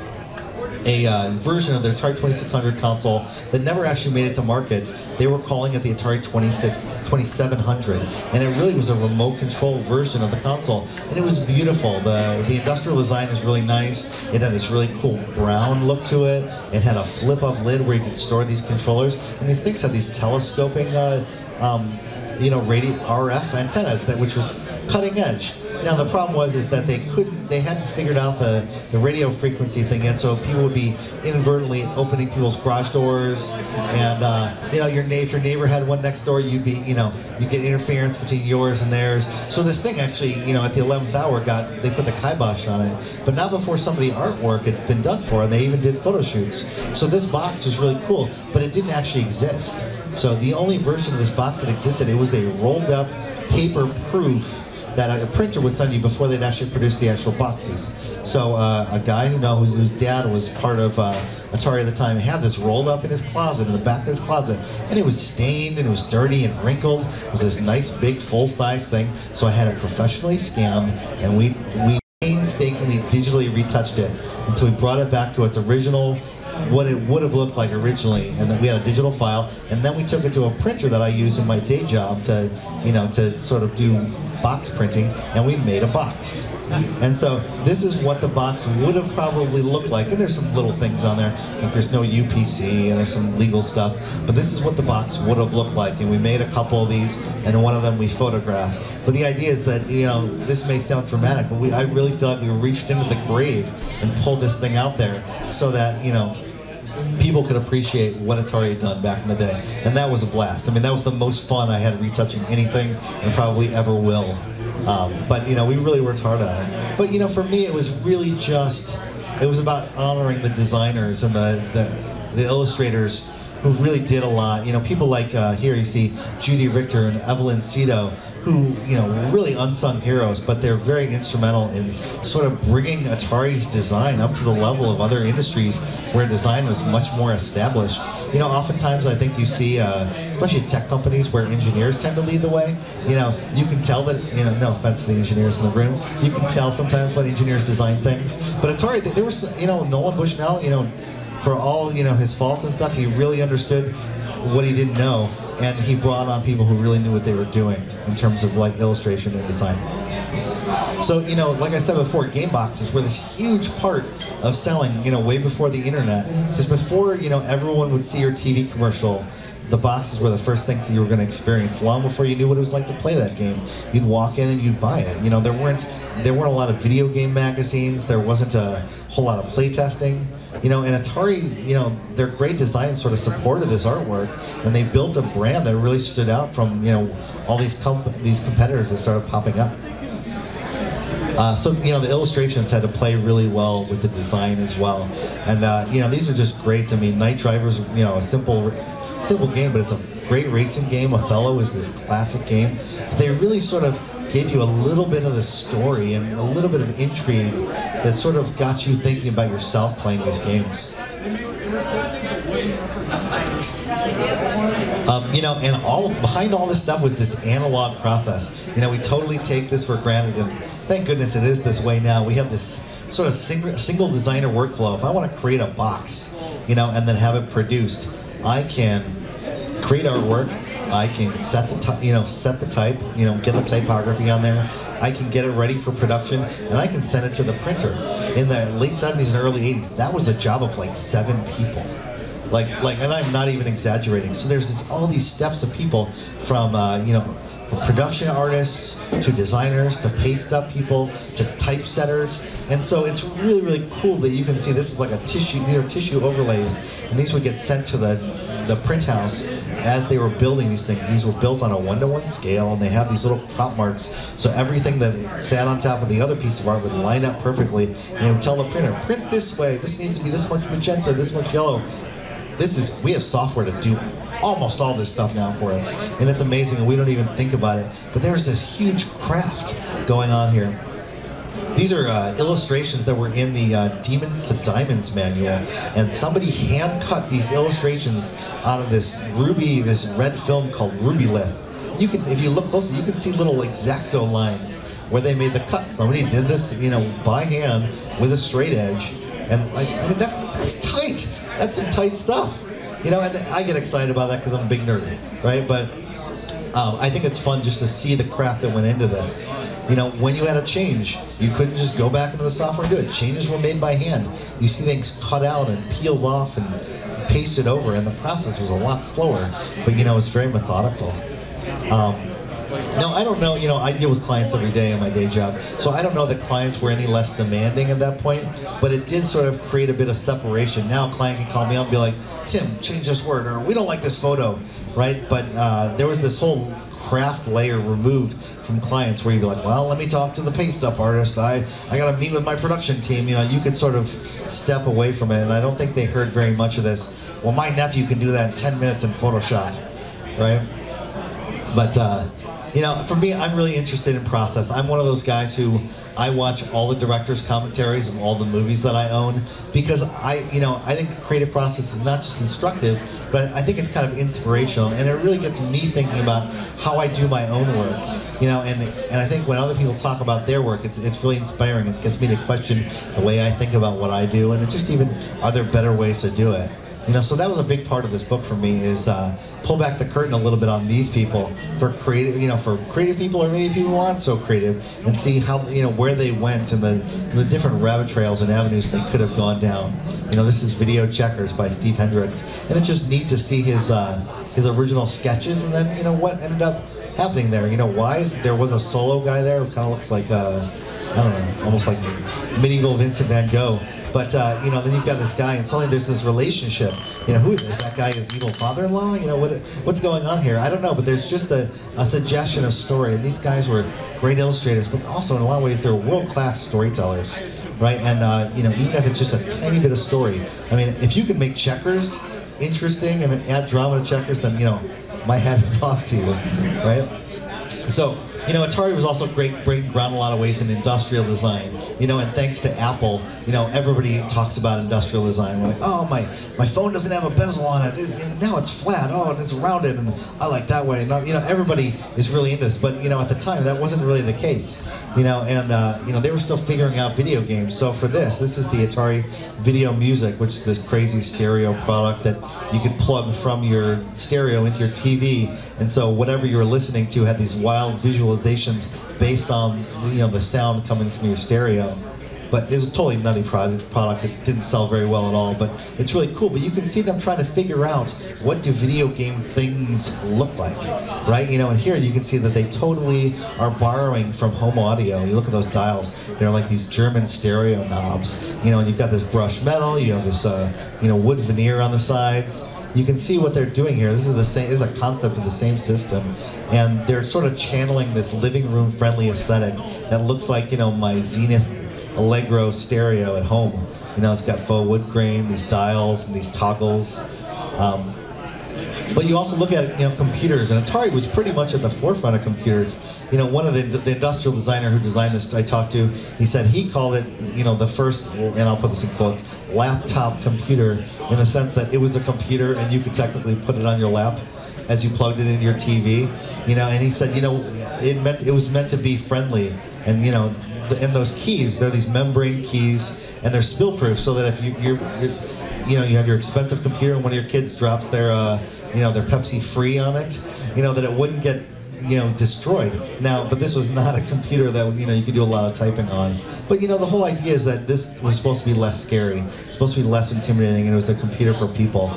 C: version of their Atari 2600 console that never actually made it to market. They were calling it the Atari 2700, and it really was a remote control version of the console, and it was beautiful. The industrial design is really nice. It had this really cool brown look to it. It had a flip-up lid where you could store these controllers, and these things had these telescoping you know, RF antennas, which was cutting edge. Now the problem was that they hadn't figured out the radio frequency thing yet, so people would be inadvertently opening people's garage doors, and if your neighbor had one next door, you'd get interference between yours and theirs. So this thing actually, at the 11th hour they put the kibosh on it, but not before some of the artwork had been done for, and they even did photo shoots. So this box was really cool, but it didn't actually exist. So the only version of this box that existed, it was a rolled up paper proof that a printer would send you before they'd actually produce the actual boxes. So a guy whose dad was part of Atari at the time had this rolled up in his closet, in the back of his closet, and it was stained and it was dirty and wrinkled. It was this nice big full-size thing. So I had it professionally scanned, and we painstakingly digitally retouched it until we brought it back to its original, what it would have looked like originally, and then we had a digital file, and then we took it to a printer that I use in my day job to sort of do box printing, and we made a box. And so this is what the box would have probably looked like, and there's some little things on there, like there's no UPC and there's some legal stuff, but this is what the box would have looked like, and we made a couple of these, and one of them we photographed. But the idea is that, this may sound dramatic, but I really feel like we reached into the grave and pulled this thing out there so that, people could appreciate what Atari had done back in the day. And that was a blast. I mean, that was the most fun I had retouching anything, and probably ever will. But we really worked hard on it. But for me, it was really it was about honoring the designers and the illustrators who really did a lot. People like, here you see Judy Richter and Evelyn Cito, who, really unsung heroes, but they're very instrumental in sort of bringing Atari's design up to the level of other industries where design was much more established. Oftentimes I think you see, especially tech companies where engineers tend to lead the way, you can tell that, no offense to the engineers in the room, you can tell sometimes when engineers design things. But Atari, there was, Nolan Bushnell, for all, his faults and stuff, he really understood what he didn't know, and he brought on people who really knew what they were doing in terms of like illustration and design. So, like I said before, game boxes were this huge part of selling, way before the internet. Because before, everyone would see your TV commercial, the boxes were the first things that you were going to experience. Long before you knew what it was like to play that game, you'd walk in and you'd buy it. There weren't a lot of video game magazines. There wasn't a whole lot of play testing. And Atari, their great design sort of supported this artwork, and they built a brand that really stood out from, all these competitors that started popping up. So the illustrations had to play really well with the design as well, and these are just great. I mean, Night Driver's a simple game, but it's a great racing game. Othello is this classic game. They really sort of gave you a little bit of the story and a little bit of intrigue that sort of got you thinking about yourself playing these games. And behind all this stuff was this analog process. We totally take this for granted, and thank goodness it is this way now. We have this sort of single designer workflow. If I want to create a box, and then have it produced, I can create artwork. I can set the type, get the typography on there. I can get it ready for production, and I can send it to the printer. In the late 70s and early 80s, that was a job of like 7 people. And I'm not even exaggerating. So there's all these steps of people from, from production artists to designers to paste up people to typesetters. And so it's really, really cool that you can see this is like a tissue, these are tissue overlays, and these would get sent to the print house as they were building these things. These were built on a 1-to-1 scale, and they have these little prop marks, so everything that sat on top of the other piece of art would line up perfectly, and it would tell the printer, print this way, this needs to be this much magenta, this much yellow. We have software to do almost all this stuff now for us, and it's amazing, and we don't even think about it, but there's this huge craft going on here. These are illustrations that were in the Demons to Diamonds manual, and somebody hand-cut these illustrations out of this red film called Ruby Lith. If you look closely, you can see little X-Acto lines where they made the cut. Somebody did this, by hand with a straight edge, and I mean that's tight. That's some tight stuff, and I get excited about that because I'm a big nerd, right? But I think it's fun just to see the craft that went into this. When you had a change, you couldn't just go back into the software and do it. Changes were made by hand. You see things cut out and peeled off and pasted over, and the process was a lot slower, but it's very methodical. Now, I don't know, I deal with clients every day in my day job, so I don't know that clients were any less demanding at that point, but it did sort of create a bit of separation. Now a client can call me up and be like, Tim, change this word, or we don't like this photo, right? But there was this whole craft layer removed from clients where you'd be like, well, let me talk to the paste up artist, I gotta meet with my production team. You could sort of step away from it, and I don't think they heard very much of this. Well, my nephew can do that in 10 minutes in Photoshop, right? But for me, I'm really interested in process. I'm one of those guys who I watch all the director's commentaries of all the movies that I own, because I think the creative process is not just instructive, but I think it's kind of inspirational, and it really gets me thinking about how I do my own work. And I think when other people talk about their work, it's really inspiring. It gets me to question the way I think about what I do, and it's just even, are there better ways to do it? So that was a big part of this book for me, is pull back the curtain a little bit on these people, for creative people, or maybe people who aren't so creative, and see how, where they went, and the different rabbit trails and avenues they could have gone down. This is Video Checkers by Steve Hendricks, and it's just neat to see his original sketches, and then what ended up happening there. Why there was a solo guy there who kind of looks like I don't know, almost like medieval Vincent van Gogh. But then you've got this guy, and suddenly there's this relationship. Who is this? That guy his evil father-in-law? What's going on here? I don't know, but there's just a suggestion of story. And these guys were great illustrators, but also in a lot of ways they're world-class storytellers, right? And even if it's just a tiny bit of story, I mean, if you can make checkers interesting and add drama to checkers, then my hat is off to you, right? So. Atari was also great, breaking ground in a lot of ways in industrial design. And thanks to Apple, everybody talks about industrial design. We're like, oh, my phone doesn't have a bezel on it. Now it's flat. Oh, and it's rounded, and I like that way. And, everybody is really into this. But, at the time, that wasn't really the case. And they were still figuring out video games. So for this is the Atari Video Music, which is this crazy stereo product that you could plug from your stereo into your TV. And so whatever you were listening to had these wild visualizations based on the sound coming from your stereo. But it's a totally nutty product. It didn't sell very well at all, but it's really cool. But you can see them trying to figure out, what do video game things look like, right? And here you can see that they totally are borrowing from home audio. You look at those dials; they're like these German stereo knobs. And you've got this brushed metal. You have this wood veneer on the sides. You can see what they're doing here. This is the same. This is a concept of the same system, and they're sort of channeling this living room friendly aesthetic that looks like my Zenith Allegro stereo at home. It's got faux wood grain, these dials, and these toggles. But you also look at computers, and Atari was pretty much at the forefront of computers. One of the industrial designer who designed this I talked to, he said he called it the first, and I'll put this in quotes, laptop computer, in the sense that it was a computer and you could technically put it on your lap as you plugged it into your TV. And he said it was meant to be friendly, and and those keys, they're these membrane keys, and they're spill-proof, so that if you have your expensive computer and one of your kids drops their their Pepsi Free on it, that it wouldn't get destroyed. Now, but this was not a computer that you could do a lot of typing on. But the whole idea is that this was supposed to be less scary, it's supposed to be less intimidating, and it was a computer for people.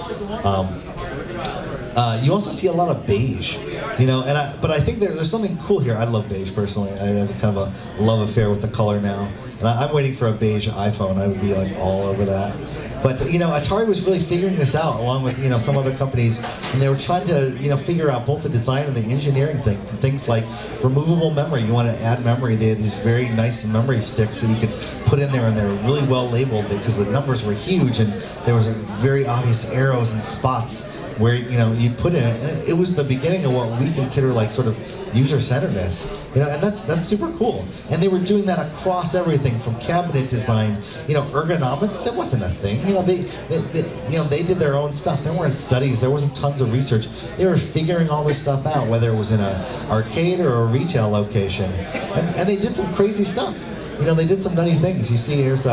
C: You also see a lot of beige, but I think there's something cool here. I love beige personally. I have kind of a love affair with the color now, and I'm waiting for a beige iPhone. I would be like all over that. But Atari was really figuring this out along with some other companies, and they were trying to figure out both the design and the engineering thing. From things like removable memory, you want to add memory. They had these very nice memory sticks that you could put in there, and they were really well labeled because the numbers were huge, and there was very obvious arrows and spots where you put in it. And it was the beginning of what we consider like sort of user-centeredness, and that's super cool. And they were doing that across everything from cabinet design, ergonomics. That wasn't a thing. They did their own stuff. There weren't studies. There wasn't tons of research. They were figuring all this stuff out, whether it was in an arcade or a retail location, and they did some crazy stuff. They did some nutty things. You see, here's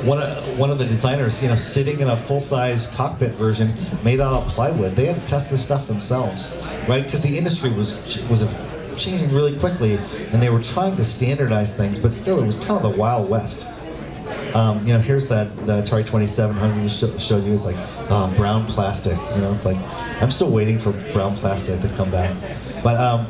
C: one of the designers, sitting in a full-size cockpit version made out of plywood. They had to test this stuff themselves, right? Because the industry was changing really quickly, and they were trying to standardize things, but still, it was kind of the Wild West. Here's the Atari 2700 you showed you. It's like brown plastic. It's like I'm still waiting for brown plastic to come back. But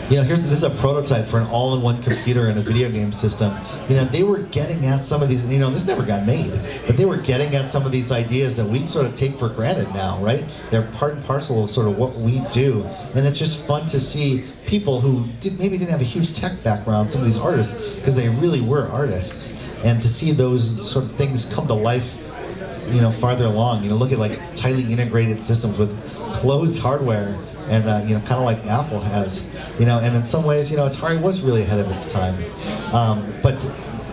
C: this is a prototype for an all-in-one computer and a video game system. They were getting at some of these, this never got made, but they were getting at some of these ideas that we sort of take for granted now, right? They're part and parcel of sort of what we do. And it's just fun to see people who maybe didn't have a huge tech background, some of these artists, because they really were artists. And to see those sort of things come to life, farther along. Look at like tightly integrated systems with closed hardware. And kind of like Apple has, and in some ways, Atari was really ahead of its time. But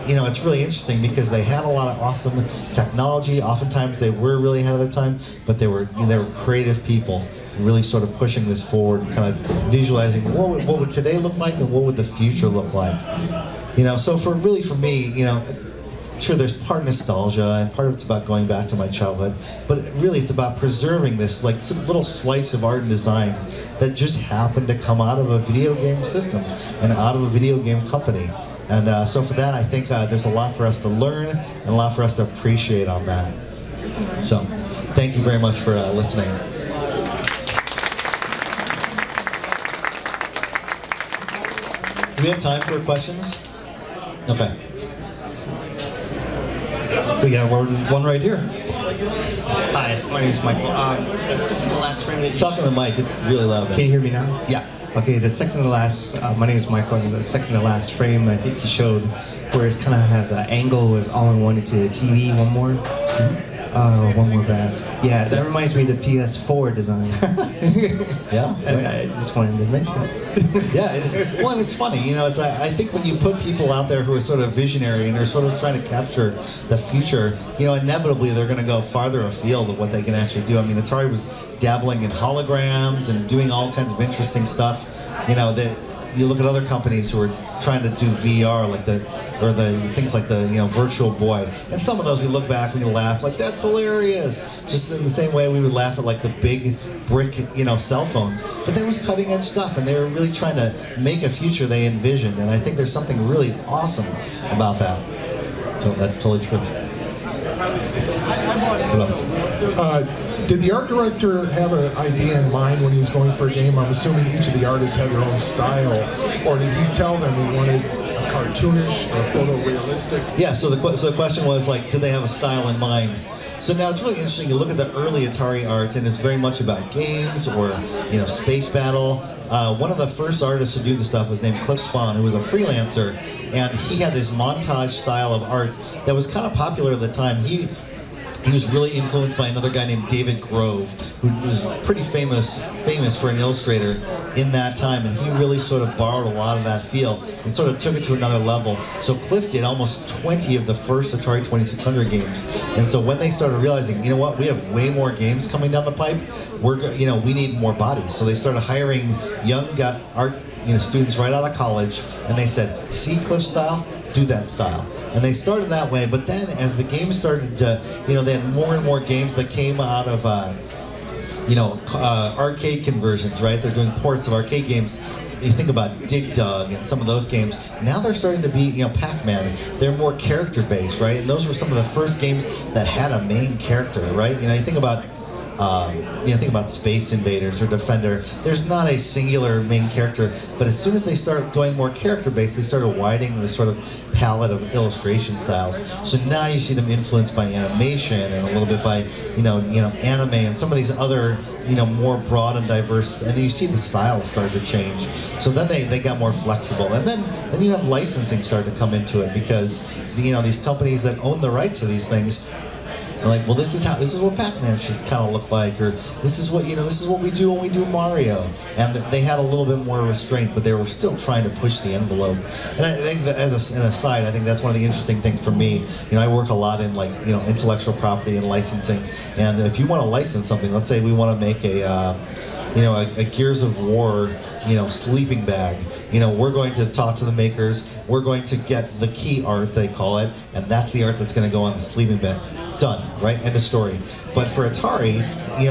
C: it's really interesting because they had a lot of awesome technology. Oftentimes, they were really ahead of their time, but they were creative people, really sort of pushing this forward, kind of visualizing what would today look like and what would the future look like. So for me, sure, there's part nostalgia, and part of it's about going back to my childhood, but really it's about preserving this like little slice of art and design that just happened to come out of a video game system and out of a video game company. And so for that, I think there's a lot for us to learn and a lot for us to appreciate on that. So thank you very much for listening. Do we have time for questions? Okay.
D: We got one right here.
E: Hi, my name is Michael. That's the last frame that you
C: Talk to the mic, it's really loud.
D: Can you hear me now?
C: Yeah.
D: Okay, the second to last, my name is Michael, and the second to last frame I think you showed where it kind of has an angle is all in one into the TV, one more. One more bad. Yeah, that reminds me of the PS4 design.
C: Yeah.
D: And I just wanted to mention it.
C: Yeah, well, it's funny, I think when you put people out there who are sort of visionary and are sort of trying to capture the future, inevitably they're going to go farther afield of what they can actually do. I mean, Atari was dabbling in holograms and doing all kinds of interesting stuff. You look at other companies who are trying to do VR, like the things like the Virtual Boy, and some of those we look back and we laugh like that's hilarious. Just in the same way we would laugh at like the big brick cell phones, but that was cutting edge stuff, and they were really trying to make a future they envisioned. And I think there's something really awesome about that. So that's totally true. What else?
F: Did the art director have an idea in mind when he was going for a game? I'm assuming each of the artists had their own style, or did he tell them he wanted a cartoonish or photorealistic?
C: Yeah, so the question was like, did they have a style in mind? So now it's really interesting. You look at the early Atari art, and it's very much about games or space battle. One of the first artists to do this stuff was named Cliff Spawn, who was a freelancer, and he had this montage style of art that was kind of popular at the time. He was really influenced by another guy named David Grove, who was pretty famous for an illustrator in that time, and he really sort of borrowed a lot of that feel and sort of took it to another level. So Cliff did almost 20 of the first Atari 2600 games, and so when they started realizing, we have way more games coming down the pipe, we need more bodies. So they started hiring young art students right out of college, and they said, see Cliff's style? Do that style. And they started that way, but then as the games started to, they had more and more games that came out of, arcade conversions, right? They're doing ports of arcade games. You think about Dig Dug and some of those games. Now they're starting to be, Pac-Man. They're more character-based, right? And those were some of the first games that had a main character, right? You think about Space Invaders or Defender. There's not a singular main character, but as soon as they start going more character-based, they started widening the sort of palette of illustration styles. So now you see them influenced by animation and a little bit by, anime and some of these other, more broad and diverse. And then you see the styles start to change. So then they got more flexible, and then you have licensing start to come into it because, these companies that own the rights to these things. Like, well, this is what Pac-Man should kind of look like, or this is what we do when we do Mario. And they had a little bit more restraint, but they were still trying to push the envelope. And I think that as an aside, I think that's one of the interesting things for me. I work a lot in intellectual property and licensing. And if you want to license something, let's say we want to make a Gears of War, sleeping bag. We're going to talk to the makers. We're going to get the key art, they call it, and that's the art that's going to go on the sleeping bag. Done, right? End of story. But for Atari,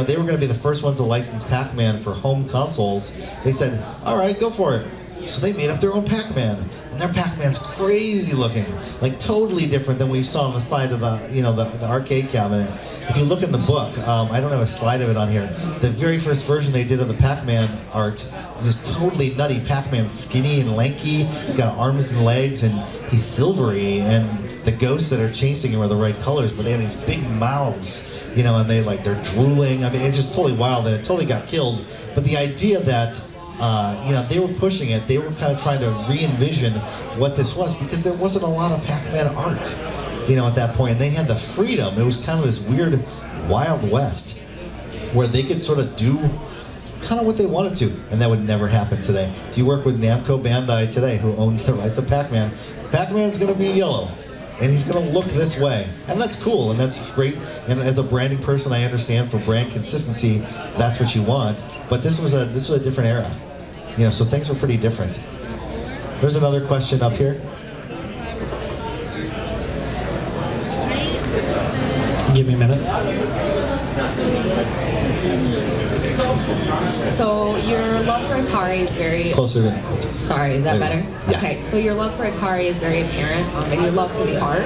C: they were going to be the first ones to license Pac-Man for home consoles. They said, all right, go for it. So they made up their own Pac-Man, and their Pac-Man's crazy looking, like totally different than we saw on the side of the, the arcade cabinet. If you look in the book, I don't have a slide of it on here. The very first version they did of the Pac-Man art is this totally nutty Pac-Man, skinny and lanky. He's got arms and legs, and he's silvery, and the ghosts that are chasing him are the right colors, but they have these big mouths, and they're drooling. I mean, it's just totally wild, and it totally got killed. But the idea that they were pushing it. They were kind of trying to re-envision what this was, because there wasn't a lot of Pac-Man art, at that point. And they had the freedom. It was kind of this weird Wild West where they could sort of do kind of what they wanted to, and that would never happen today. If you work with Namco Bandai today, who owns the rights of Pac-Man, Pac-Man's going to be yellow. And he's going to look this way. And that's cool, and that's great. And as a branding person, I understand for brand consistency, that's what you want. But this was a different era. So things were pretty different. There's another question up here.
G: Give me a minute.
H: So your love for Atari is very...
C: Closer.
H: Sorry, is that better?
C: Yeah.
H: Okay, so your love for Atari is very apparent, and your love for the art.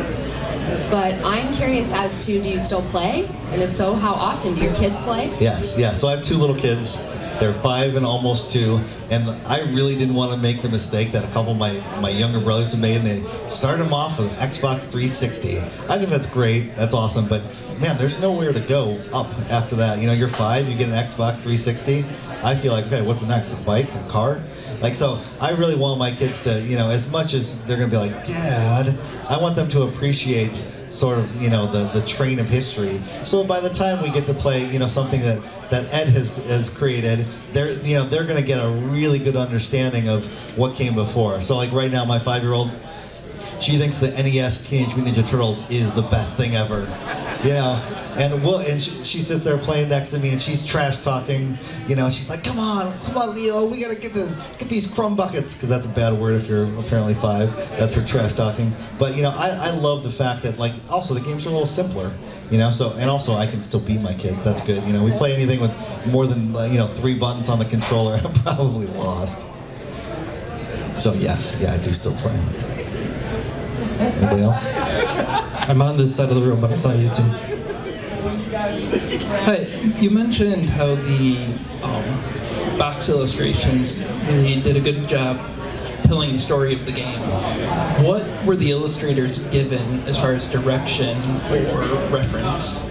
H: But I'm curious as to, do you still play? And if so, how often? Do your kids play?
C: Yes, yeah. So I have 2 little kids. They're 5 and almost 2, and I really didn't want to make the mistake that a couple of my younger brothers have made, and they started them off with Xbox 360. I think that's great, that's awesome, but man, there's nowhere to go up after that. You're 5, you get an Xbox 360. I feel like, okay, what's next? A bike? A car? So I really want my kids to, as much as they're going to be like, Dad, I want them to appreciate sort of, the train of history. So by the time we get to play, something that Ed has created, they're going to get a really good understanding of what came before. So like right now, my 5-year-old, she thinks the NES Teenage Mutant Ninja Turtles is the best thing ever. And she sits there playing next to me, and she's trash talking. She's like, come on, Leo, we gotta get these crumb buckets, because that's a bad word if you're apparently 5. That's her trash talking. But I love the fact that also the games are a little simpler. So, and also I can still beat my kids. That's good. We play anything with more than 3 buttons on the controller, I'm probably lost. So yes, yeah, I do still play. Anybody else?
G: I'm on this side of the room, but I saw you too. Hi, you mentioned how the box illustrations really did a good job telling the story of the game. What were the illustrators given as far as direction or reference?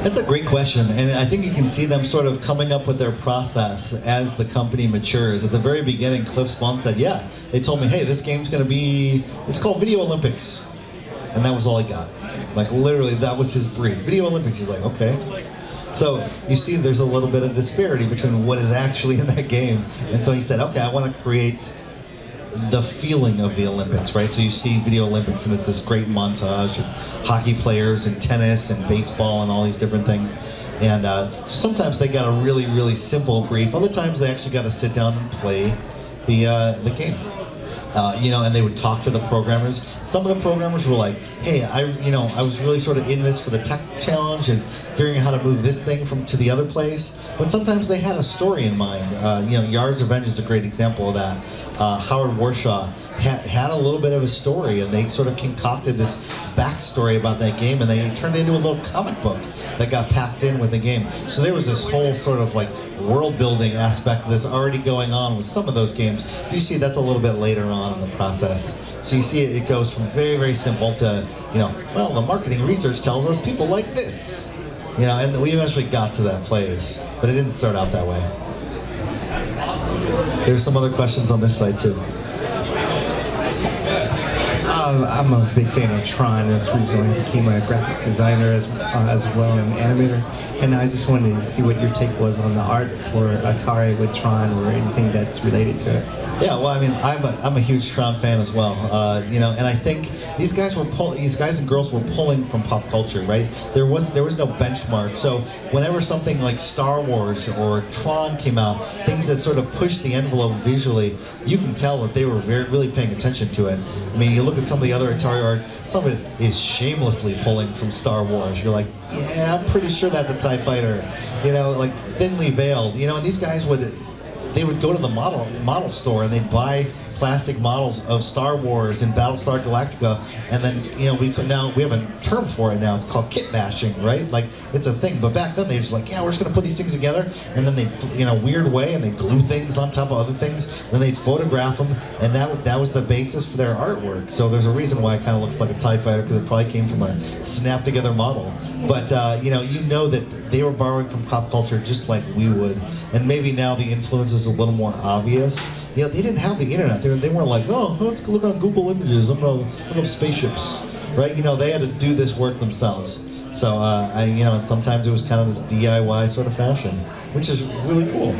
C: That's a great question, and I think you can see them sort of coming up with their process as the company matures. At the very beginning, Cliff Spahn said, yeah, they told me, hey, this game's going to be, it's called Video Olympics. And that was all he got. Literally, that was his brief. Video Olympics. He's like, okay. So you see there's a little bit of disparity between what is actually in that game. And so he said, okay, I want to create the feeling of the Olympics, right? So you see Video Olympics, and it's this great montage of hockey players and tennis and baseball and all these different things. And sometimes they got a really, really simple brief. Other times they actually got to sit down and play the game. And they would talk to the programmers. Some of the programmers were like, hey, I was really sort of in this for the tech challenge and figuring out how to move this thing to the other place. But sometimes they had a story in mind. Yard's Revenge is a great example of that. Howard Warshaw had a little bit of a story, and they sort of concocted this backstory about that game, and they turned it into a little comic book that got packed in with the game. So there was this whole sort of world building aspect that's already going on with some of those games. You see that's a little bit later on in the process. So you see it goes from very, very simple to, well, the marketing research tells us people like this. And we eventually got to that place, but it didn't start out that way. There's some other questions on this side too.
D: I'm a big fan of Tron. That's recently became a graphic designer as well as an animator. And I just wanted to see what your take was on the art for Atari with Tron, or anything that's related to it.
C: Yeah, well, I mean, I'm a huge Tron fan as well, and I think these guys and girls were pulling from pop culture, right? There was no benchmark. So whenever something like Star Wars or Tron came out, things that sort of pushed the envelope visually, you can tell that they were really paying attention to it. I mean, you look at some of the other Atari arts, some of it is shamelessly pulling from Star Wars. You're like, yeah, I'm pretty sure that's a TIE fighter, thinly veiled, and these guys would they would go to the model store and they'd buy plastic models of Star Wars and Battlestar Galactica, and then we have a term for it now. It's called kit bashing, right? Like it's a thing. But back then they was like, yeah, we're just gonna put these things together, and then they, in a weird way, and they glue things on top of other things. Then they photograph them, and that was the basis for their artwork. So there's a reason why it kind of looks like a TIE fighter, because it probably came from a snap together model. But that they were borrowing from pop culture just like we would. And maybe now the influence is a little more obvious. They didn't have the internet. They weren't like, oh, let's look on Google Images. I'm gonna look up spaceships, right? They had to do this work themselves. So, and sometimes it was kind of this DIY sort of fashion, which is really cool.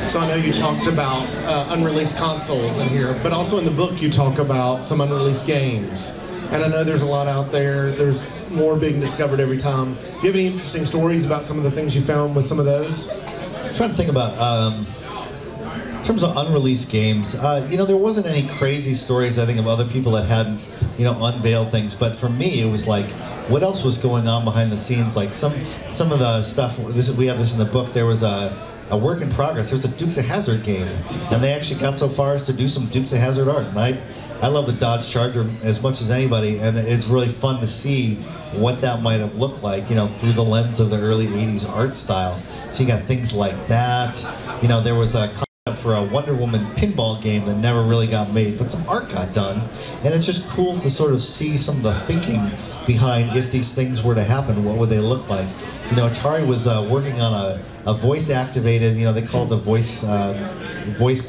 F: So I know you talked about unreleased consoles in here, but also in the book you talk about some unreleased games. And I know there's a lot out there. There's more being discovered every time. Do you have any interesting stories about some of the things you found with some of those?
C: I'm trying to think about, in terms of unreleased games, there wasn't any crazy stories, I think, of other people that hadn't, unveiled things. But for me, it was like, what else was going on behind the scenes? Like some of the stuff, we have this in the book, there was a work in progress. There's a Dukes of Hazzard game, and they actually got so far as to do some Dukes of Hazzard art. And I love the Dodge Charger as much as anybody, and it's really fun to see what that might have looked like, through the lens of the early 80s art style. So you got things like that. There was a concept for a Wonder Woman pinball game that never really got made, but some art got done. And it's just cool to sort of see some of the thinking behind, if these things were to happen, what would they look like? Atari was working on a voice-activated, they call it the voice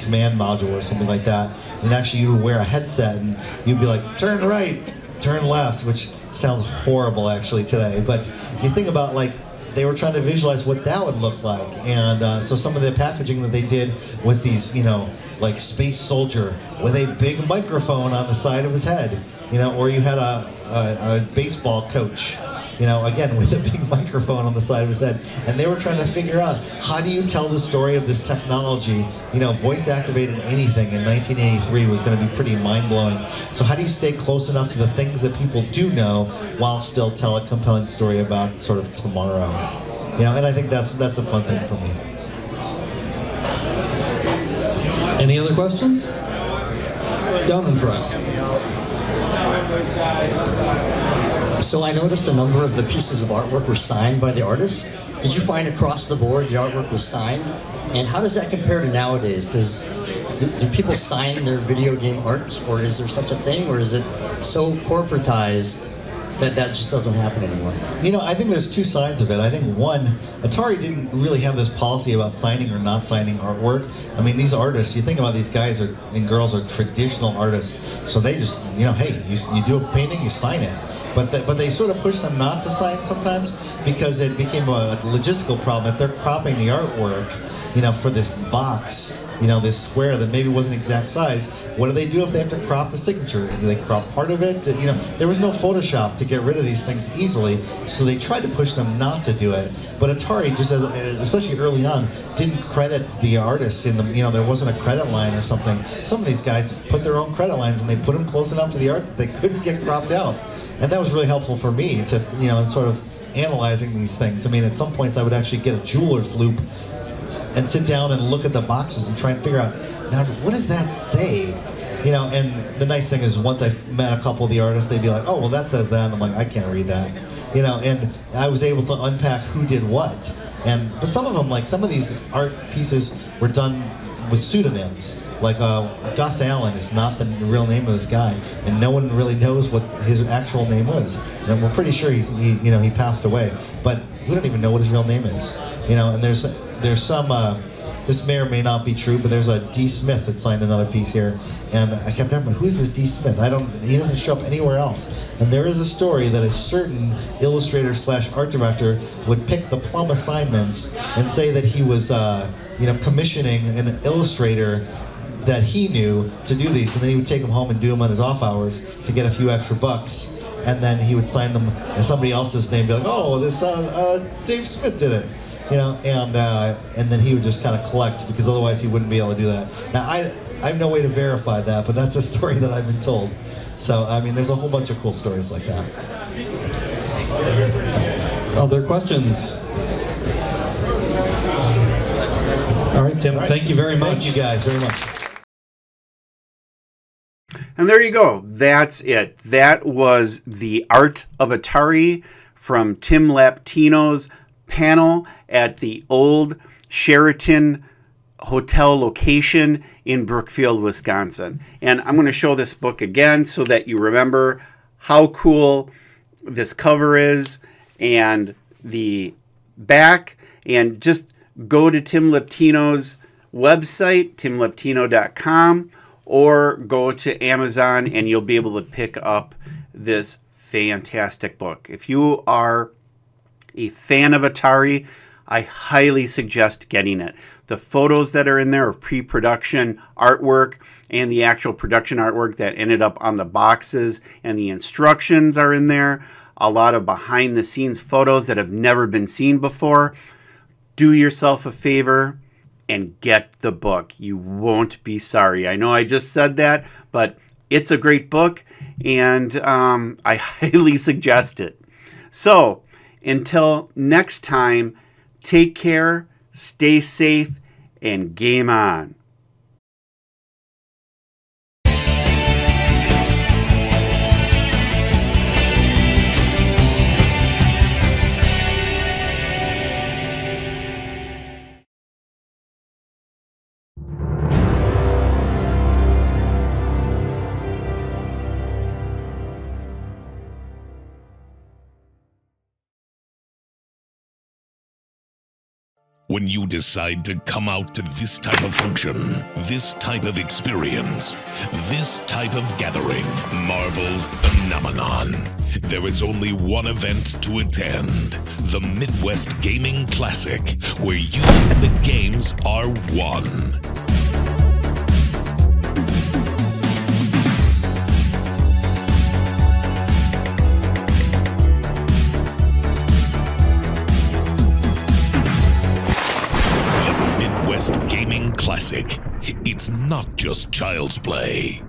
C: command module or something like that. And actually you would wear a headset and you'd be like, turn right, turn left, which sounds horrible actually today. But you think about, like, they were trying to visualize what that would look like. And so some of the packaging that they did was these, like Space Soldier with a big microphone on the side of his head, or you had a baseball coach, again with a big microphone on the side of his head. And they were trying to figure out, how do you tell the story of this technology? Voice activated anything in 1983 was going to be pretty mind-blowing. So how do you stay close enough to the things that people do know while still tell a compelling story about sort of tomorrow? And I think that's a fun thing for me.
I: Any other questions? Down in front.
J: So I noticed a number of the pieces of artwork were signed by the artist. Did you find across the board the artwork was signed? And how does that compare to nowadays? Do people sign their video game art, or is there such a thing, or is it so corporatized that just doesn't happen anymore?
C: I think there's two sides of it. I think one, Atari didn't really have this policy about signing or not signing artwork. I mean, these artists, you think about these guys and girls are traditional artists, so they just, hey, you do a painting, you sign it. But they sort of push them not to sign sometimes, because it became a logistical problem. If they're cropping the artwork, for this box, this square that maybe wasn't exact size, what do they do if they have to crop the signature? Do they crop part of it? There was no Photoshop to get rid of these things easily, so they tried to push them not to do it. But Atari, just especially early on, didn't credit the artists in the, there wasn't a credit line or something. Some of these guys put their own credit lines, and they put them close enough to the art that they couldn't get cropped out. And that was really helpful for me to, in sort of analyzing these things. I mean, at some points I would actually get a jeweler's loop and sit down and look at the boxes and try and figure out, now, what does that say? And the nice thing is, once I met a couple of the artists, they'd be like, oh, well, that says that. And I'm like, I can't read that. And I was able to unpack who did what. But some of them, like some of these art pieces were done with pseudonyms. Like Gus Allen is not the real name of this guy, and no one really knows what his actual name was. And we're pretty sure he passed away, but we don't even know what his real name is. And there's some, this may or may not be true, but there's a D. Smith that signed another piece here, and I kept wondering, who's this D. Smith? He doesn't show up anywhere else. And there is a story that a certain illustrator / art director would pick the plum assignments and say that he was, commissioning an illustrator that he knew to do these, and then he would take them home and do them on his off hours to get a few extra bucks, and then he would sign them in somebody else's name, be like, oh, this Dave Smith did it. And then he would just kind of collect, because otherwise he wouldn't be able to do that. Now, I have no way to verify that, but that's a story that I've been told. So, I mean, there's a whole bunch of cool stories like that.
I: Other questions? right, Tim. Thank you very much.
C: Thank you guys very much.
A: And there you go. That's it. That was The Art of Atari from Tim Lapetino's panel at the old Sheraton hotel location in Brookfield, Wisconsin. And I'm going to show this book again so that you remember how cool this cover is and the back. And just go to Tim Lapetino's website, timlapetino.com, or go to Amazon and you'll be able to pick up this fantastic book. If you are a fan of Atari, I highly suggest getting it. The photos that are in there of pre-production artwork and the actual production artwork that ended up on the boxes and the instructions are in there. A lot of behind-the-scenes photos that have never been seen before. Do yourself a favor and get the book. You won't be sorry. I know I just said that, but it's a great book, and I highly suggest it. So, until next time, take care, stay safe, and game on.
K: When you decide to come out to this type of function, this type of experience, this type of gathering, Marvel phenomenon, there is only one event to attend, the Midwest Gaming Classic, where you and the games are one. Gaming Classic. It's not just child's play.